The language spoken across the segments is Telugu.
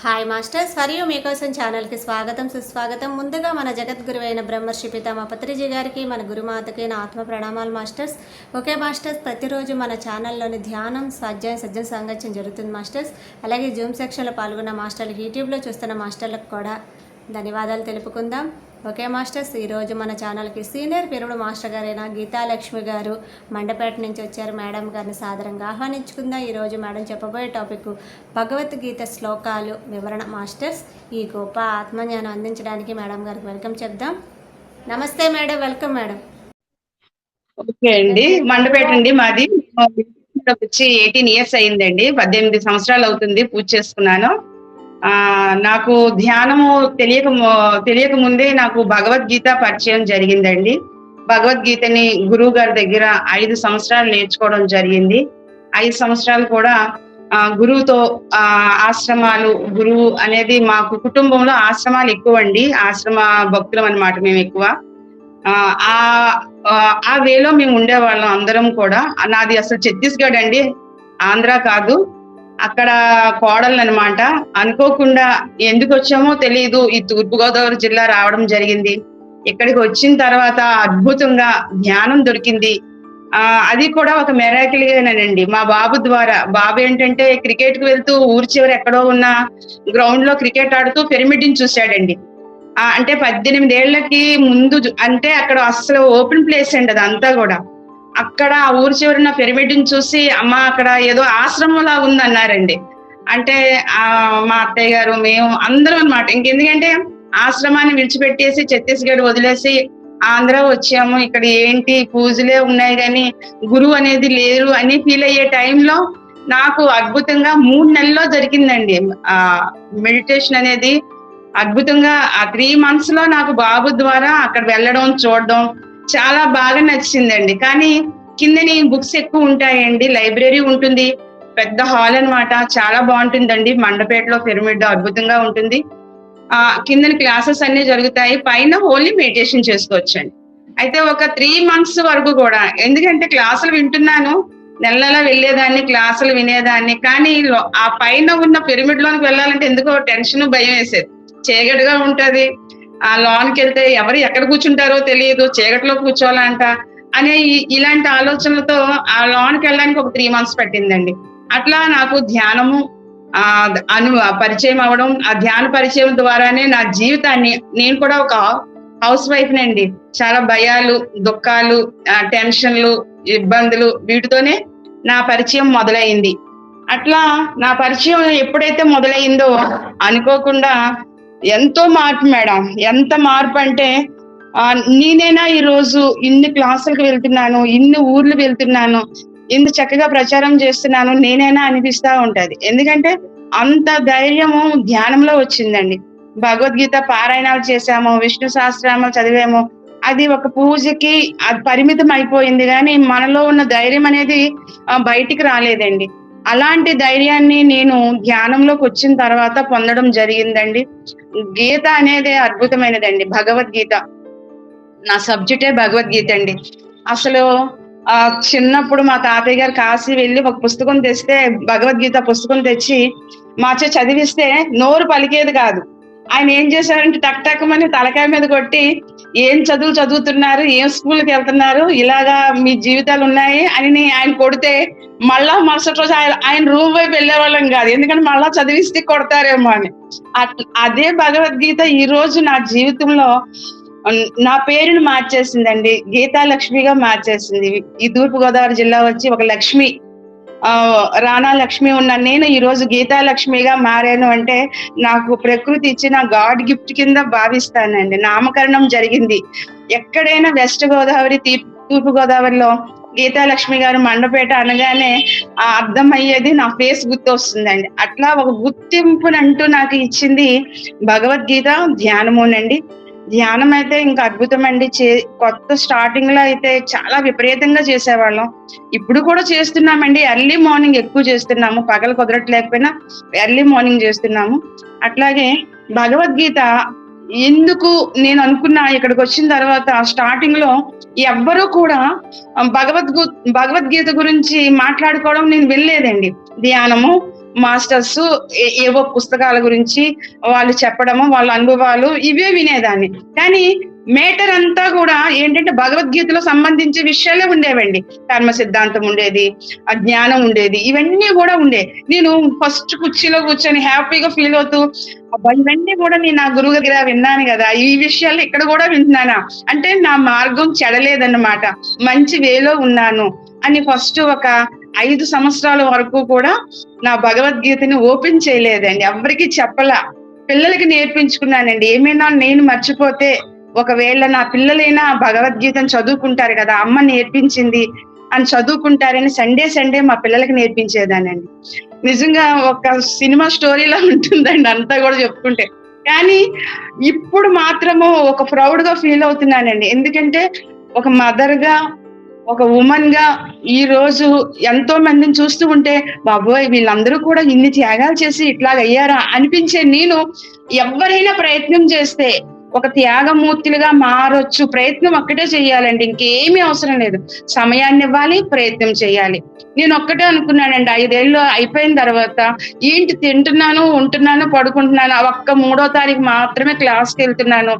హాయ్ మాస్టర్స్, మరియు మీకోసం ఛానల్కి స్వాగతం సుస్వాగతం. ముందుగా మన జగద్గురువైన బ్రహ్మర్షి పితామహ పత్రిజీ గారికి, మన గురుమాతకి నా ఆత్మ ప్రణామాలు మాస్టర్స్. ఓకే మాస్టర్స్, ప్రతిరోజు మన ఛానల్లోని ధ్యానం, స్వాధ్యాయం, సజ్జన సాంగత్యం జరుగుతుంది మాస్టర్స్. అలాగే జూమ్ సెక్షన్లో పాల్గొన్న మాస్టర్లకు, యూట్యూబ్లో చూస్తున్న మాస్టర్లకు కూడా ధన్యవాదాలు తెలుపుకుందాం. ఓకే మాస్టర్స్, ఈరోజు మన ఛానల్కి సీనియర్ పిరమిడ్ మాస్టర్ గారైన గీతాలక్ష్మి గారు మండపేట నుంచి వచ్చారు. మేడం గారిని సాదరంగా ఆహ్వానించుకుందాం. ఈరోజు మేడం చెప్పబోయే టాపిక్ భగవద్గీత శ్లోకాలు వివరణ మాస్టర్స్. ఈ గొప్ప ఆత్మజ్ఞానం అందించడానికి మేడం గారికి వెల్కమ్ చెప్దాం. నమస్తే మేడం, వెల్కమ్ మేడం. ఓకే అండి, మండపేట అండి మాది. వచ్చి 18 years అయిందండి. 18 సంవత్సరాలు అవుతుంది పూజ చేసుకున్నాను. నాకు ధ్యానము తెలియక ముందే నాకు భగవద్గీత పరిచయం జరిగిందండి. భగవద్గీతని గురువు గారి దగ్గర 5 సంవత్సరాలు నేర్చుకోవడం జరిగింది. 5 సంవత్సరాలు కూడా గురువుతో ఆశ్రమాలు, గురువు అనేది మాకు కుటుంబంలో ఆశ్రమాలు ఎక్కువ అండి. ఆశ్రమ భక్తులం అన్నమాట మేము ఎక్కువ. ఆ వేలో మేము ఉండేవాళ్ళం అందరం కూడా. నాది అసలు ఛత్తీస్గఢ్ అండి, ఆంధ్ర కాదు. అక్కడ కోడలు అనమాట. అనుకోకుండా ఎందుకు వచ్చామో తెలియదు, ఈ తూర్పుగోదావరి జిల్లా రావడం జరిగింది. ఇక్కడికి వచ్చిన తర్వాత అద్భుతంగా ధ్యానం దొరికింది. అది కూడా ఒక మెరాకిల్గానండి మా బాబు ద్వారా. బాబు ఏంటంటే క్రికెట్ కి వెళ్తూ ఊరి చివరి ఎక్కడో ఉన్న గ్రౌండ్ లో క్రికెట్ ఆడుతూ పిరమిడ్ని చూశాడండి. అంటే 18 ఏళ్లకి ముందు, అంటే అక్కడ అసలు ఓపెన్ ప్లేస్ అండి అదంతా కూడా. అక్కడ ఆ ఊరి చివరిన పిరమిడ్ని చూసి, అమ్మ అక్కడ ఏదో ఆశ్రమంలా ఉందన్నారండి. అంటే మా అత్తయ్య గారు, మేము అందరం అనమాట. ఇంకెందుకంటే ఆశ్రమాన్ని విడిచిపెట్టేసి ఛత్తీస్గఢ్ వదిలేసి ఆంధ్ర వచ్చాము. ఇక్కడ ఏంటి పూజలే ఉన్నాయి కానీ గురువు అనేది లేరు అని ఫీల్ అయ్యే టైంలో నాకు అద్భుతంగా 3 నెలల్లో జరిగిందండి మెడిటేషన్ అనేది. అద్భుతంగా ఆ 3 months లో నాకు బాబు ద్వారా అక్కడ వెళ్ళడం, చూడడం చాలా బాగా నచ్చిందండి. కానీ కిందని బుక్స్ ఎక్కువ ఉంటాయండి, లైబ్రరీ ఉంటుంది, పెద్ద హాల్ అన్నమాట. చాలా బాగుంటుందండి. మండపేటలో పిరమిడ్ అద్భుతంగా ఉంటుంది. కిందని క్లాసెస్ అన్ని జరుగుతాయి, పైన ఓన్లీ మెడిటేషన్ చేసుకోవచ్చండి. అయితే ఒక 3 months వరకు కూడా, ఎందుకంటే క్లాసులు వింటున్నాను, నెల వెళ్ళేదాన్ని, క్లాసులు వినేదాన్ని. కానీ ఆ పైన ఉన్న పిరమిడ్ లోనికి వెళ్ళాలంటే ఎందుకో టెన్షన్, భయం వేసేది. చీకటిగా ఉంటది, ఆ లోన్కి వెళ్తే ఎవరు ఎక్కడ కూర్చుంటారో తెలియదు, చీకటిలో కూర్చోవాలంట అనే ఇలాంటి ఆలోచనలతో ఆ లోన్కి వెళ్ళడానికి ఒక 3 months పట్టిందండి. అట్లా నాకు ధ్యానము పరిచయం అవడం, ఆ ధ్యాన పరిచయం ద్వారానే నా జీవితాన్ని, నేను కూడా ఒక హౌస్ వైఫ్ నండి, చాలా భయాలు, దుఃఖాలు, టెన్షన్లు, ఇబ్బందులు, వీటితోనే నా పరిచయం మొదలైంది. అట్లా నా పరిచయం ఎప్పుడైతే మొదలైందో అనుకోకుండా ఎంతో మార్పు మేడం. ఎంత మార్పు అంటే, నేనైనా ఈ రోజు ఇన్ని క్లాసులకు వెళ్తున్నాను, ఇన్ని ఊర్లు వెళ్తున్నాను, ఇంత చక్కగా ప్రచారం చేస్తున్నాను, నేనైనా అనిపిస్తా ఉంటది. ఎందుకంటే అంత ధైర్యము ధ్యానంలో వచ్చిందండి. భగవద్గీత పారాయణాలు చేశాము, విష్ణు సహస్రనామాలు చదివాము. అది ఒక పూజకి అది పరిమితం అయిపోయింది, కానీ మనలో ఉన్న ధైర్యం అనేది బయటికి రాలేదండి. అలాంటి ధైర్యాన్ని నేను ధ్యానంలోకి వచ్చిన తర్వాత పొందడం జరిగిందండి. గీత అనేది అద్భుతమైనదండి. భగవద్గీత నా సబ్జెక్టే భగవద్గీత అండి. అసలు చిన్నప్పుడు మా తాతయ్య గారు కాశీ వెళ్ళి ఒక పుస్తకం తెస్తే, భగవద్గీత పుస్తకం తెచ్చి మాచే చదివిస్తే నోరు పలికేది కాదు. ఆయన ఏం చేశారంటే టక్మని తలకాయ మీద కొట్టి, ఏం చదువుతున్నారు, ఏం స్కూల్కి వెళ్తున్నారు, ఇలాగా మీ జీవితాలు ఉన్నాయి అని ఆయన కొడితే మళ్ళా మరుసటి రోజు ఆయన రూమ్ వైపు వెళ్ళేవాళ్ళం కాదు, ఎందుకంటే మళ్ళా చదివిస్తే కొడతారేమో అని. అదే భగవద్గీత ఈ రోజు నా జీవితంలో నా పేరుని మార్చేసిందండి, గీతాలక్ష్మిగా మార్చేసింది. ఈ తూర్పుగోదావరి జిల్లా వచ్చి ఒక లక్ష్మి, రాణా లక్ష్మి ఉన్న నేను ఈ రోజు గీతాలక్ష్మిగా మారాను అంటే నాకు ప్రకృతి ఇచ్చిన గాడ్ గిఫ్ట్ కింద భావిస్తానండి. నామకరణం జరిగింది. ఎక్కడైనా వెస్ట్ గోదావరి, తూర్పు గోదావరిలో గీతాలక్ష్మి గారు మండపేట అనగానే అర్థమయ్యేది, నా ఫేస్ గుర్తు వస్తుందండి. అట్లా ఒక గుర్తింపునంటూ నాకు ఇచ్చింది భగవద్గీత, ధ్యానమునండి. ధ్యానం అయితే ఇంకా అద్భుతం అండి. కొత్త స్టార్టింగ్ లో అయితే చాలా విపరీతంగా చేసేవాళ్ళం, ఇప్పుడు కూడా చేస్తున్నామండి. ఎర్లీ మార్నింగ్ ఎక్కువ చేస్తున్నాము, పగలు కుదరట్లేకపోయినా ఎర్లీ మార్నింగ్ చేస్తున్నాము. అట్లాగే భగవద్గీత ఎందుకు నేను అనుకున్నా, ఇక్కడికి వచ్చిన తర్వాత స్టార్టింగ్ లో ఎవ్వరూ కూడా భగవద్గీత గురించి మాట్లాడుకోవడం నేను వెళ్ళలేదండి. ధ్యానము, మాస్టర్స్ ఏవో పుస్తకాల గురించి వాళ్ళు చెప్పడము, వాళ్ళ అనుభవాలు ఇవే వినేదాన్ని. కానీ మేటర్ అంతా కూడా ఏంటంటే భగవద్గీతలో సంబంధించి విషయాలే ఉండేవండి. కర్మ సిద్ధాంతం ఉండేది, జ్ఞానం ఉండేది, ఇవన్నీ కూడా ఉండే. నేను ఫస్ట్ కుర్చీలో కూర్చొని హ్యాపీగా ఫీల్ అవుతూ ఇవన్నీ కూడా నేను నా గురువు దగ్గర విన్నాను కదా, ఈ విషయాలు ఇక్కడ కూడా వింటున్నానా అంటే నా మార్గం చెడలేదన్నమాట, మంచి వేలో ఉన్నాను అని ఫస్ట్ ఒక 5 సంవత్సరాల వరకు కూడా నా భగవద్గీతని ఓపెన్ చేయలేదండి, ఎవరికి చెప్పలా, పిల్లలకి నేర్పించుకున్నానండి. ఏమైనా నేను మర్చిపోతే ఒకవేళ నా పిల్లలైనా భగవద్గీతను చదువుకుంటారు కదా, అమ్మ నేర్పించింది అని చదువుకుంటారని సండే మా పిల్లలకి నేర్పించేదానండి. నిజంగా ఒక సినిమా స్టోరీలా ఉంటుందండి అంతా కూడా చెప్పుకుంటే. కానీ ఇప్పుడు మాత్రము ఒక ప్రౌడ్ గా ఫీల్ అవుతున్నానండి. ఎందుకంటే ఒక మదర్ గా, ఒక ఉమెన్ గా ఈ రోజు ఎంతో మందిని చూస్తూ ఉంటే బాబోయ్ వీళ్ళందరూ కూడా ఇన్ని త్యాగాలు చేసి ఇట్లాగయ్యారా అనిపించే నేను, ఎవరైనా ప్రయత్నం చేస్తే ఒక త్యాగమూర్తులుగా మారొచ్చు. ప్రయత్నం ఒక్కటే చెయ్యాలండి, ఇంకేమీ అవసరం లేదు. సమయాన్ని ఇవ్వాలి, ప్రయత్నం చేయాలి. నేను ఒక్కటే అనుకున్నానండి, 5 ఏళ్ళు అయిపోయిన తర్వాత ఏంటి తింటున్నాను, ఉంటున్నాను, పడుకుంటున్నాను, ఒక్క 3వ తారీఖు మాత్రమే క్లాస్కి వెళ్తున్నాను,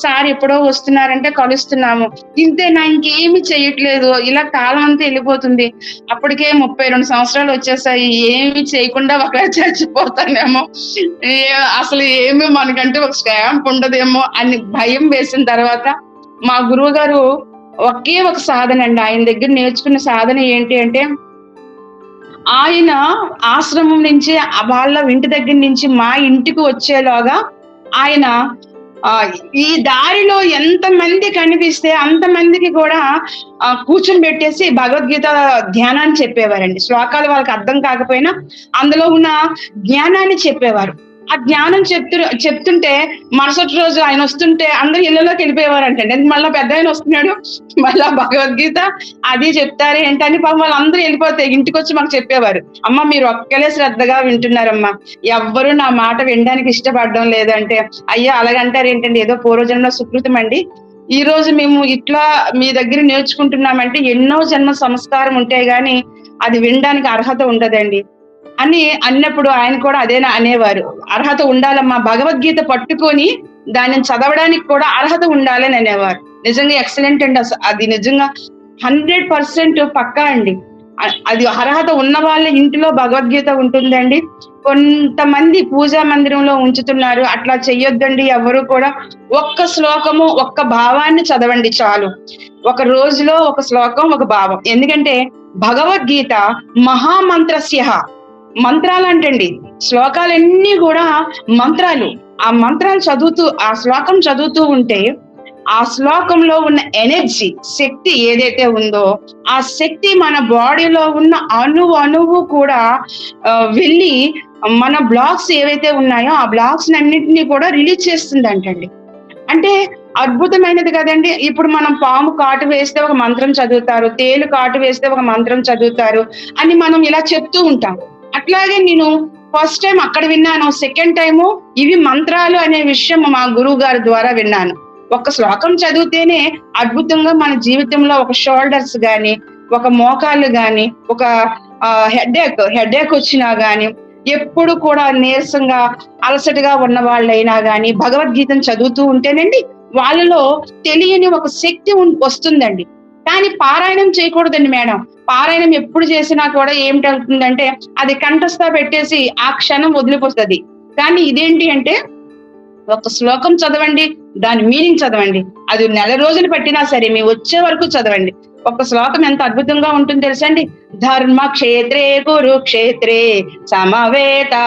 సార్ ఎప్పుడో వస్తున్నారంటే కలుస్తున్నాము, ఇంతేనా, ఇంకేమి చెయ్యట్లేదు. ఇలా కాలం అంతా వెళ్ళిపోతుంది. అప్పటికే 32 సంవత్సరాలు వచ్చేసాయి. ఏమి చేయకుండా ఒకవేళ చచ్చిపోతానేమో, అసలు ఏమి మనకంటే ఒక స్టాంప్ ఉండదేమో అని భయం వేసిన తర్వాత మా గురువు గారు ఒకే ఒక సాధన అండి, ఆయన దగ్గర నేర్చుకున్న సాధన ఏంటి అంటే, ఆయన ఆశ్రమం నుంచి వాళ్ళ ఇంటి దగ్గర నుంచి మా ఇంటికి వచ్చేలాగా ఆయన ఈ దారిలో ఎంత మంది కనిపిస్తే అంతమందికి కూడా కూర్చొని పెట్టేసి భగవద్గీత ధ్యానాన్ని చెప్పేవారండి. శ్లోకాలు వాళ్ళకి అర్థం కాకపోయినా అందులో ఉన్న జ్ఞానాన్ని చెప్పేవారు. ఆ జ్ఞానం చెప్తుంటే మరుసటి రోజు ఆయన వస్తుంటే అందరూ ఇళ్లలోకి వెళ్ళిపోయేవారంటండి. ఎందుకు మళ్ళీ పెద్ద ఆయన వస్తున్నాడు, మళ్ళా భగవద్గీత అది చెప్తారు ఏంటని పాపం వాళ్ళందరూ వెళ్ళిపోతే ఇంటికి వచ్చి మాకు చెప్పేవారు, అమ్మ మీరు ఒక్కలే శ్రద్ధగా వింటున్నారమ్మా, ఎవ్వరూ నా మాట వినడానికి ఇష్టపడడం లేదంటే, అయ్యా అలాగంటారు ఏంటండి, ఏదో పూర్వజన్మ సుకృతం అండి, ఈ రోజు మేము ఇట్లా మీ దగ్గర నేర్చుకుంటున్నామంటే ఎన్నో జన్మ సంస్కారం ఉంటే గాని అది వినడానికి అర్హత ఉండదండి అని అన్నప్పుడు ఆయన కూడా అదేనా అనేవారు, అర్హత ఉండాలమ్మా, భగవద్గీత పట్టుకొని దానిని చదవడానికి కూడా అర్హత ఉండాలని అనేవారు. నిజంగా ఎక్సలెంట్ అండి, అది నిజంగా 100% పక్కా అండి. అది అర్హత ఉన్న వాళ్ళ ఇంటిలో భగవద్గీత ఉంటుందండి. కొంతమంది పూజా మందిరంలో ఉంచుతున్నారు, అట్లా చెయ్యొద్దండి. ఎవరు కూడా ఒక్క శ్లోకము, ఒక్క భావాన్ని చదవండి చాలు. ఒక రోజులో ఒక శ్లోకం, ఒక భావం. ఎందుకంటే భగవద్గీత మహామంత్రస్య, మంత్రాలు అంటండి, శ్లోకాలన్నీ కూడా మంత్రాలు. ఆ మంత్రాలు చదువుతూ, ఆ శ్లోకం చదువుతూ ఉంటే ఆ శ్లోకంలో ఉన్న ఎనర్జీ, శక్తి ఏదైతే ఉందో ఆ శక్తి మన బాడీలో ఉన్న అణువు కూడా వెళ్ళి మన బ్లాక్స్ ఏవైతే ఉన్నాయో ఆ బ్లాక్స్ అన్నింటినీ కూడా రిలీజ్ చేస్తుంది అంటండి. అంటే అద్భుతమైనది కదండి. ఇప్పుడు మనం పాము కాటు వేస్తే ఒక మంత్రం చదువుతారు, తేలు కాటు వేస్తే ఒక మంత్రం చదువుతారు అని మనం ఇలా చెప్తూ ఉంటాం. అట్లాగే నేను ఫస్ట్ టైం అక్కడ విన్నాను, సెకండ్ టైము ఇవి మంత్రాలు అనే విషయం మా గురువు గారి ద్వారా విన్నాను. ఒక శ్లోకం చదివితేనే అద్భుతంగా మన జీవితంలో ఒక షోల్డర్స్ గాని, ఒక మోకాళ్ళు గాని, ఒక హెడేక్ వచ్చినా గాని, ఎప్పుడు కూడా నీరసంగా అలసటగా ఉన్న వాళ్ళైనా గాని భగవద్గీతను చదువుతూ ఉంటేనండి వాళ్ళలో తెలియని ఒక శక్తి వస్తుందండి. కానీ పారాయణం చేయకూడదండి మేడం. పారాయణం ఎప్పుడు చేసినా కూడా ఏమిటవుతుందంటే అది కంఠస్థ పెట్టేసి ఆ క్షణం వదిలిపోతుంది. కానీ ఇదేంటి అంటే ఒక శ్లోకం చదవండి, దాని మీనింగ్ చదవండి, అది 1 రోజులు పట్టినా సరే మీ వచ్చే వరకు చదవండి. ఒక శ్లోకం ఎంత అద్భుతంగా ఉంటుంది తెలుసండి. ధర్మ క్షేత్రే కురుక్షేత్రే సమవేతాయుత్సవః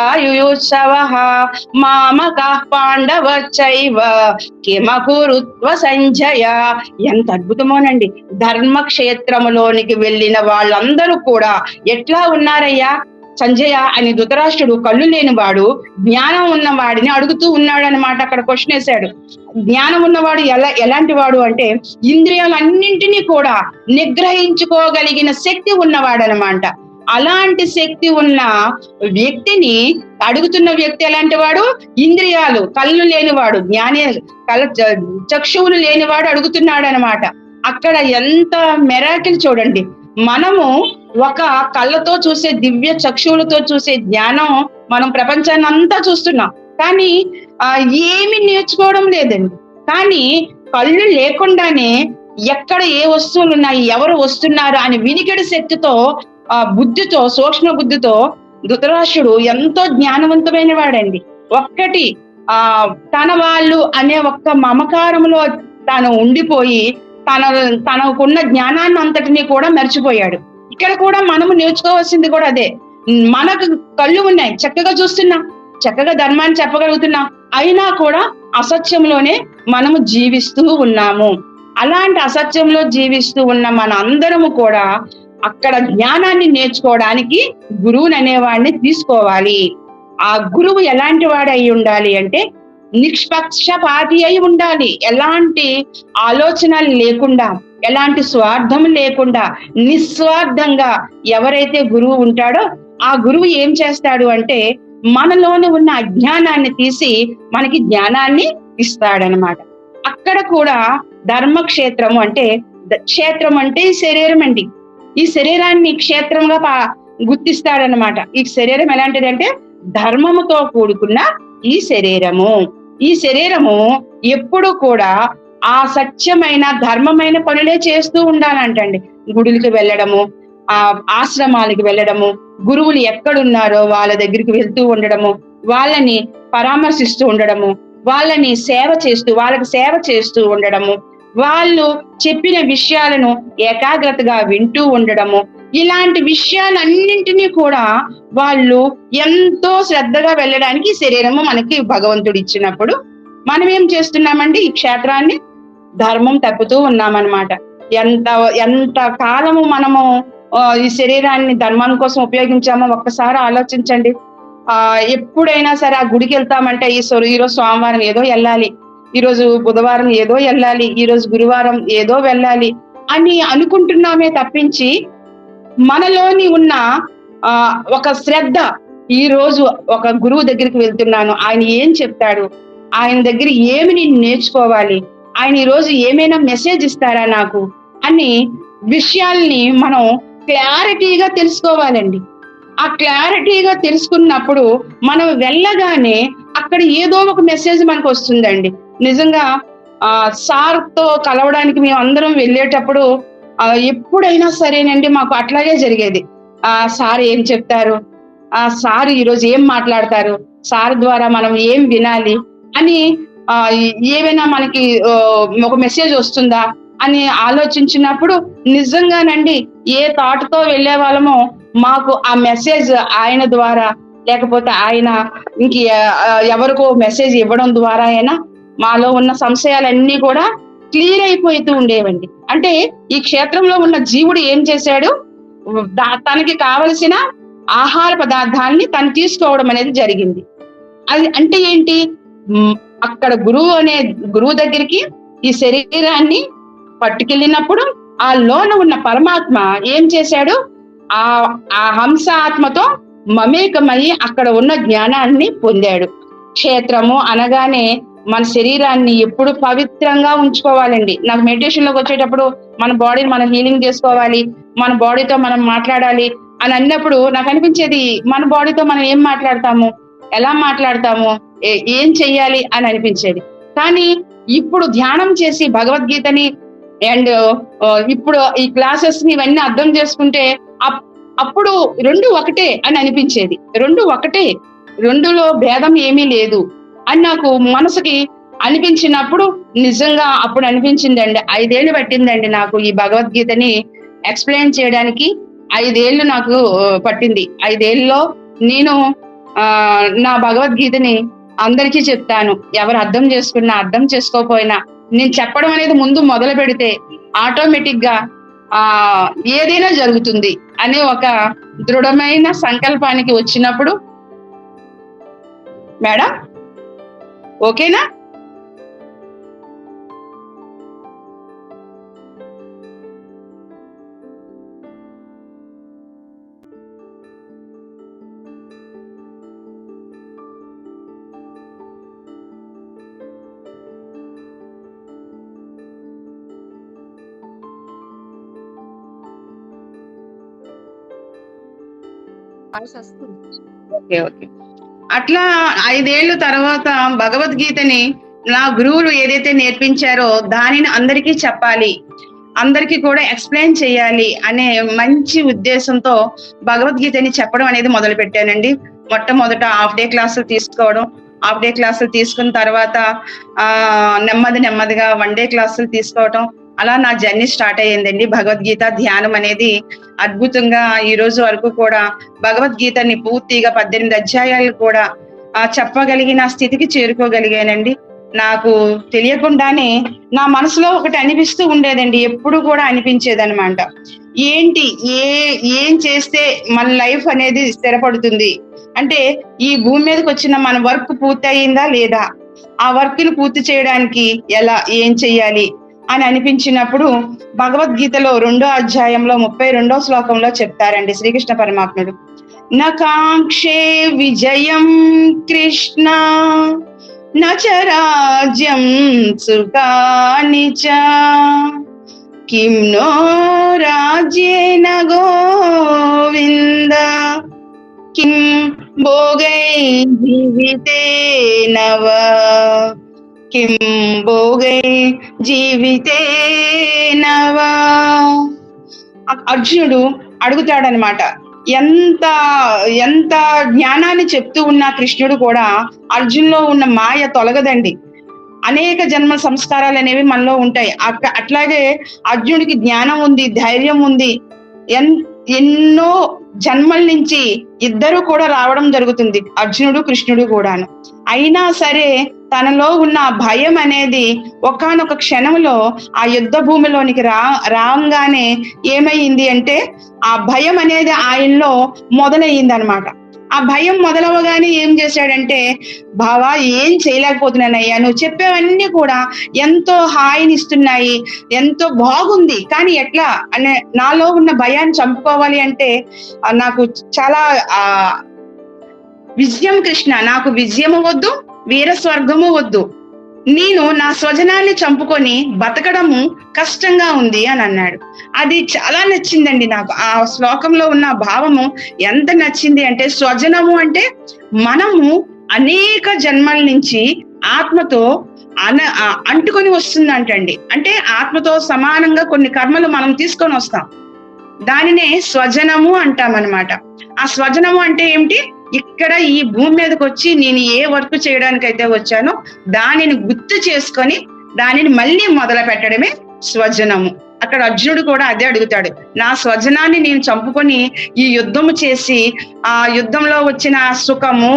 మామకః పాండవశ్చైవ కిమకురుత్వ సంజయ. ఎంత అద్భుతమోనండి. ధర్మ క్షేత్రములోనికి వెళ్ళిన వాళ్ళందరూ కూడా ఎట్లా ఉన్నారయ్యా సంజయ అని ధృతరాష్ట్రుడు కళ్ళు లేనివాడు జ్ఞానం ఉన్నవాడిని అడుగుతూ ఉన్నాడు అనమాట. అక్కడ క్వశ్చన్ వేశాడు. జ్ఞానం ఉన్నవాడు ఎలాంటి వాడు అంటే ఇంద్రియాలన్నింటినీ కూడా నిగ్రహించుకోగలిగిన శక్తి ఉన్నవాడు అనమాట. అలాంటి శక్తి ఉన్న వ్యక్తిని అడుగుతున్న వ్యక్తి ఎలాంటి వాడు? ఇంద్రియాలు కళ్ళు లేనివాడు, చక్షువులు లేనివాడు అడుగుతున్నాడు అనమాట. అక్కడ ఎంత మెరాకిల్ చూడండి. మనము ఒక కళ్ళతో చూసే దివ్య చక్షువులతో చూసే జ్ఞానం మనం ప్రపంచాన్ని అంతా చూస్తున్నాం, కానీ ఏమి నేర్చుకోవడం లేదండి. కానీ కళ్ళు లేకుండానే ఎక్కడ ఏ వస్తువులు ఉన్నాయి, ఎవరు వస్తున్నారు అని వినికిడి శక్తితో, బుద్ధితో, సూక్ష్మ బుద్ధితో ధృతరాష్ట్రుడు ఎంతో జ్ఞానవంతమైన వాడండి. ఒక్కటి ఆ తన వాళ్ళు అనే ఒక్క మమకారంలో తాను ఉండిపోయి తన తనకున్న జ్ఞానాన్ని అంతటినీ కూడా మర్చిపోయాడు. ఇక్కడ కూడా మనము నేర్చుకోవాల్సింది కూడా అదే. మనకు కళ్ళు ఉన్నాయి, చక్కగా చూస్తున్నాం, చక్కగా ధర్మాన్ని చెప్పగలుగుతున్నాం, అయినా కూడా అసత్యంలోనే మనము జీవిస్తూ ఉన్నాము. అలాంటి అసత్యంలో జీవిస్తూ ఉన్న మన అందరము కూడా అక్కడ జ్ఞానాన్ని నేర్చుకోవడానికి గురువుని అనేవాడిని తీసుకోవాలి. ఆ గురువు ఎలాంటి వాడు అయి ఉండాలి అంటే నిష్పక్షపాతి అయి ఉండాలి. ఎలాంటి ఆలోచనలు లేకుండా, ఎలాంటి స్వార్థం లేకుండా నిస్వార్థంగా ఎవరైతే గురువు ఉంటాడో ఆ గురువు ఏం చేస్తాడు అంటే మనలోని ఉన్న అజ్ఞానాన్ని తీసి మనకి జ్ఞానాన్ని ఇస్తాడనమాట. అక్కడ కూడా ధర్మక్షేత్రము అంటే, క్షేత్రం అంటే ఈ శరీరం అండి. ఈ శరీరాన్ని క్షేత్రంగా గుర్తిస్తాడనమాట. ఈ శరీరం ఎలాంటిదంటే ధర్మముతో కూడుకున్న ఈ శరీరము. ఈ శరీరము ఎప్పుడు కూడా ఆ సత్యమైన ధర్మమైన పనులే చేస్తూ ఉండాలంటండి. గుడులకి వెళ్ళడము, ఆశ్రమాలకి వెళ్ళడము, గురువులు ఎక్కడున్నారో వాళ్ళ దగ్గరికి వెళ్తూ ఉండడము, వాళ్ళని పరామర్శిస్తూ ఉండడము, వాళ్ళని వాళ్ళకి సేవ చేస్తూ ఉండడము, వాళ్ళు చెప్పిన విషయాలను ఏకాగ్రతగా వింటూ ఉండడము, ఇలాంటి విషయాలన్నింటినీ కూడా వాళ్ళు ఎంతో శ్రద్ధగా వెళ్ళడానికి శరీరము మనకి భగవంతుడు ఇచ్చినప్పుడు మనం ఏం చేస్తున్నామండి, ఈ క్షేత్రాన్ని ధర్మం తప్పుతూ ఉన్నామన్నమాట. ఎంత కాలము మనము ఈ శరీరాన్ని ధర్మం కోసం ఉపయోగించామో ఒక్కసారి ఆలోచించండి. ఎప్పుడైనా సరే ఆ గుడికి వెళ్తామంటే ఈరోజు సోమవారం ఏదో వెళ్ళాలి, ఈరోజు బుధవారం ఏదో వెళ్ళాలి, ఈరోజు గురువారం ఏదో వెళ్ళాలి అని అనుకుంటున్నామే తప్పించి మనలోని ఉన్న ఒక శ్రద్ధ, ఈ రోజు ఒక గురువు దగ్గరికి వెళ్తున్నాను, ఆయన ఏం చెప్తాడు, ఆయన దగ్గర ఏమి నేను నేర్చుకోవాలి, ఆయన ఈ రోజు ఏమైనా మెసేజ్ ఇస్తారా నాకు అని విషయాల్ని మనం క్లారిటీగా తెలుసుకోవాలండి. ఆ క్లారిటీగా తెలుసుకున్నప్పుడు మనం వెళ్ళగానే అక్కడ ఏదో ఒక మెసేజ్ మనకు వస్తుందండి. నిజంగా సార్తో కలవడానికి మేము అందరం వెళ్ళేటప్పుడు ఎప్పుడైనా సరేనండి మాకు అట్లాగే జరిగేది. సార్ ఏం చెప్తారు, సార్ ఈరోజు ఏం మాట్లాడతారు, సార్ ద్వారా మనం ఏం వినాలి అని ఏమైనా మనకి ఒక మెసేజ్ వస్తుందా అని ఆలోచించినప్పుడు నిజంగానండి ఏ థాట్తో వెళ్ళే వాళ్ళమో మాకు ఆ మెసేజ్ ఆయన ద్వారా, లేకపోతే ఆయన ఎవరికో మెసేజ్ ఇవ్వడం ద్వారా అయినా మాలో ఉన్న సంశయాలన్నీ కూడా క్లియర్ అయిపోతూ ఉండేవండి. అంటే ఈ క్షేత్రంలో ఉన్న జీవుడు ఏం చేశాడు, తనకి కావలసిన ఆహార పదార్థాలని తను తీసుకోవడం అనేది జరిగింది. అది అంటే ఏంటి, అక్కడ గురువు దగ్గరికి ఈ శరీరాన్ని పట్టుకెళ్ళినప్పుడు ఆ లోన ఉన్న పరమాత్మ ఏం చేశాడు, ఆ హంస ఆత్మతో మమేకమయ్యి అక్కడ ఉన్న జ్ఞానాన్ని పొందాడు. క్షేత్రము అనగానే మన శరీరాన్ని ఎప్పుడు పవిత్రంగా ఉంచుకోవాలండి. నాకు మెడిటేషన్ లోకి వచ్చేటప్పుడు మన బాడీని మనం హీలింగ్ చేసుకోవాలి, మన బాడీతో మనం మాట్లాడాలి అని అన్నప్పుడు నాకు అనిపించేది, మన బాడీతో మనం ఏం మాట్లాడతాము, ఎలా మాట్లాడతాము, ఏం చెయ్యాలి అని అనిపించేది. కానీ ఇప్పుడు ధ్యానం చేసి భగవద్గీతని అండ్ ఇప్పుడు ఈ క్లాసెస్ ని ఇవన్నీ అర్థం చేసుకుంటే అప్పుడు రెండు ఒకటే అని అనిపించేది. రెండు ఒకటే, రెండులో భేదం ఏమీ లేదు అని నాకు మనసుకి అనిపించినప్పుడు నిజంగా అప్పుడు అనిపించిందండి. 5 ఏళ్ళు పట్టిందండి నాకు ఈ భగవద్గీతని ఎక్స్ప్లెయిన్ చేయడానికి. 5 ఏళ్ళు నాకు పట్టింది. 5 ఏళ్ళలో నేను నా భగవద్గీతని అందరికీ చెప్తాను. ఎవరు అర్థం చేసుకున్నా అర్థం చేసుకోకపోయినా నేను చెప్పడం అనేది ముందు మొదలు పెడితే ఆటోమేటిక్ గా ఏదైనా జరుగుతుంది అనే ఒక దృఢమైన సంకల్పానికి వచ్చినప్పుడు, మేడం ఓకేనా? వాయిస్ వస్తుంది. Okay okay. అట్లా 5 ఏళ్ల తర్వాత భగవద్గీతని నా గురువులు ఏదైతే నేర్పించారో దానిని అందరికీ చెప్పాలి, అందరికీ కూడా ఎక్స్‌ప్లెయిన్ చేయాలి అనే మంచి ఉద్దేశంతో భగవద్గీతని చెప్పడం అనేది మొదలు పెట్టానండి. మొట్టమొదట హాఫ్ డే క్లాసులు తీసుకోవడం. హాఫ్ డే క్లాసులు తీసుకున్న తర్వాత నెమ్మదిగా 1 డే క్లాసులు తీసుకోవటం. అలా నా జర్నీ స్టార్ట్ అయ్యిందండి. భగవద్గీత ధ్యానం అనేది అద్భుతంగా ఈ రోజు వరకు కూడా భగవద్గీతని పూర్తిగా 18 అధ్యాయాలు కూడా చెప్పగలిగిన స్థితికి చేరుకోగలిగానండి. నాకు తెలియకుండానే నా మనసులో ఒకటి అనిపిస్తూ ఉండేదండి, ఎప్పుడు కూడా అనిపించేదన్నమాట. ఏంటి ఏం చేస్తే మన లైఫ్ అనేది స్థిరపడుతుంది అంటే, ఈ భూమి మీదకి వచ్చిన మన వర్క్ పూర్తి అయ్యిందా లేదా, ఆ వర్క్ ని పూర్తి చేయడానికి ఏం చెయ్యాలి అని అనిపించినప్పుడు భగవద్గీతలో 2వ అధ్యాయంలో 32వ శ్లోకంలో చెప్తారండి శ్రీకృష్ణ పరమాత్ముడు, నకాంక్షే విజయం కృష్ణ నచ రాజ్యం సుఖాని చ కిం నో రాజ్యేన గోవింద కిం భోగై జీవితేన వా కిం భోగై జీవితేన వా. అర్జునుడు అడుగుతాడనమాట. ఎంత జ్ఞానాన్ని చెప్తూ ఉన్న కృష్ణుడు కూడా అర్జున్లో ఉన్న మాయ తొలగదండి. అనేక జన్మ సంస్కారాలు అనేవి మనలో ఉంటాయి. అట్లాగే అర్జునుడికి జ్ఞానం ఉంది, ధైర్యం ఉంది. ఎన్నో జన్మల నుంచి ఇద్దరు కూడా రావడం జరుగుతుంది, అర్జునుడు కృష్ణుడు కూడాను. అయినా సరే తనలో ఉన్న భయం అనేది ఒకానొక క్షణంలో ఆ యుద్ధ భూమిలోనికి రాగానే ఏమైంది అంటే, ఆ భయం అనేది ఆయనలో మొదలయ్యింది అనమాట. ఆ భయం మొదలవగానే ఏం చేశాడంటే, బావా ఏం చేయలేకపోతున్నానయ్యా, నువ్వు చెప్పేవన్నీ కూడా ఎంతో హాయినిస్తున్నాయి, ఎంతో బాగుంది, కానీ ఎట్లా అనే నాలో ఉన్న భయాన్ని చంపుకోవాలి అంటే నాకు చాలా విజయం కృష్ణ, నాకు విజయము వద్దు, వీర స్వర్గము వద్దు, నేను నా స్వజనాన్ని చంపుకొని బతకడము కష్టంగా ఉంది అని అన్నాడు. అది చాలా నచ్చిందండి నాకు. ఆ శ్లోకంలో ఉన్న భావము ఎంత నచ్చింది అంటే, స్వజనము అంటే మనము అనేక జన్మల నుంచి ఆత్మతో అంటుకొని వస్తుందంటండి. అంటే ఆత్మతో సమానంగా కొన్ని కర్మలు మనం తీసుకొని వస్తాం, దానినే స్వజనము అంటామన్నమాట. ఆ స్వజనము అంటే ఏమిటి, ఇక్కడ ఈ భూమి మీదకి వచ్చి నేను ఏ వర్క్ చేయడానికైతే వచ్చానో దానిని గుర్తు చేసుకొని దానిని మళ్ళీ మొదలు పెట్టడమే స్వజనము. అక్కడ అర్జునుడు కూడా అదే అడుగుతాడు, నా స్వజనాన్ని నేను చంపుకొని ఈ యుద్ధము చేసి ఆ యుద్ధంలో వచ్చిన సుఖము,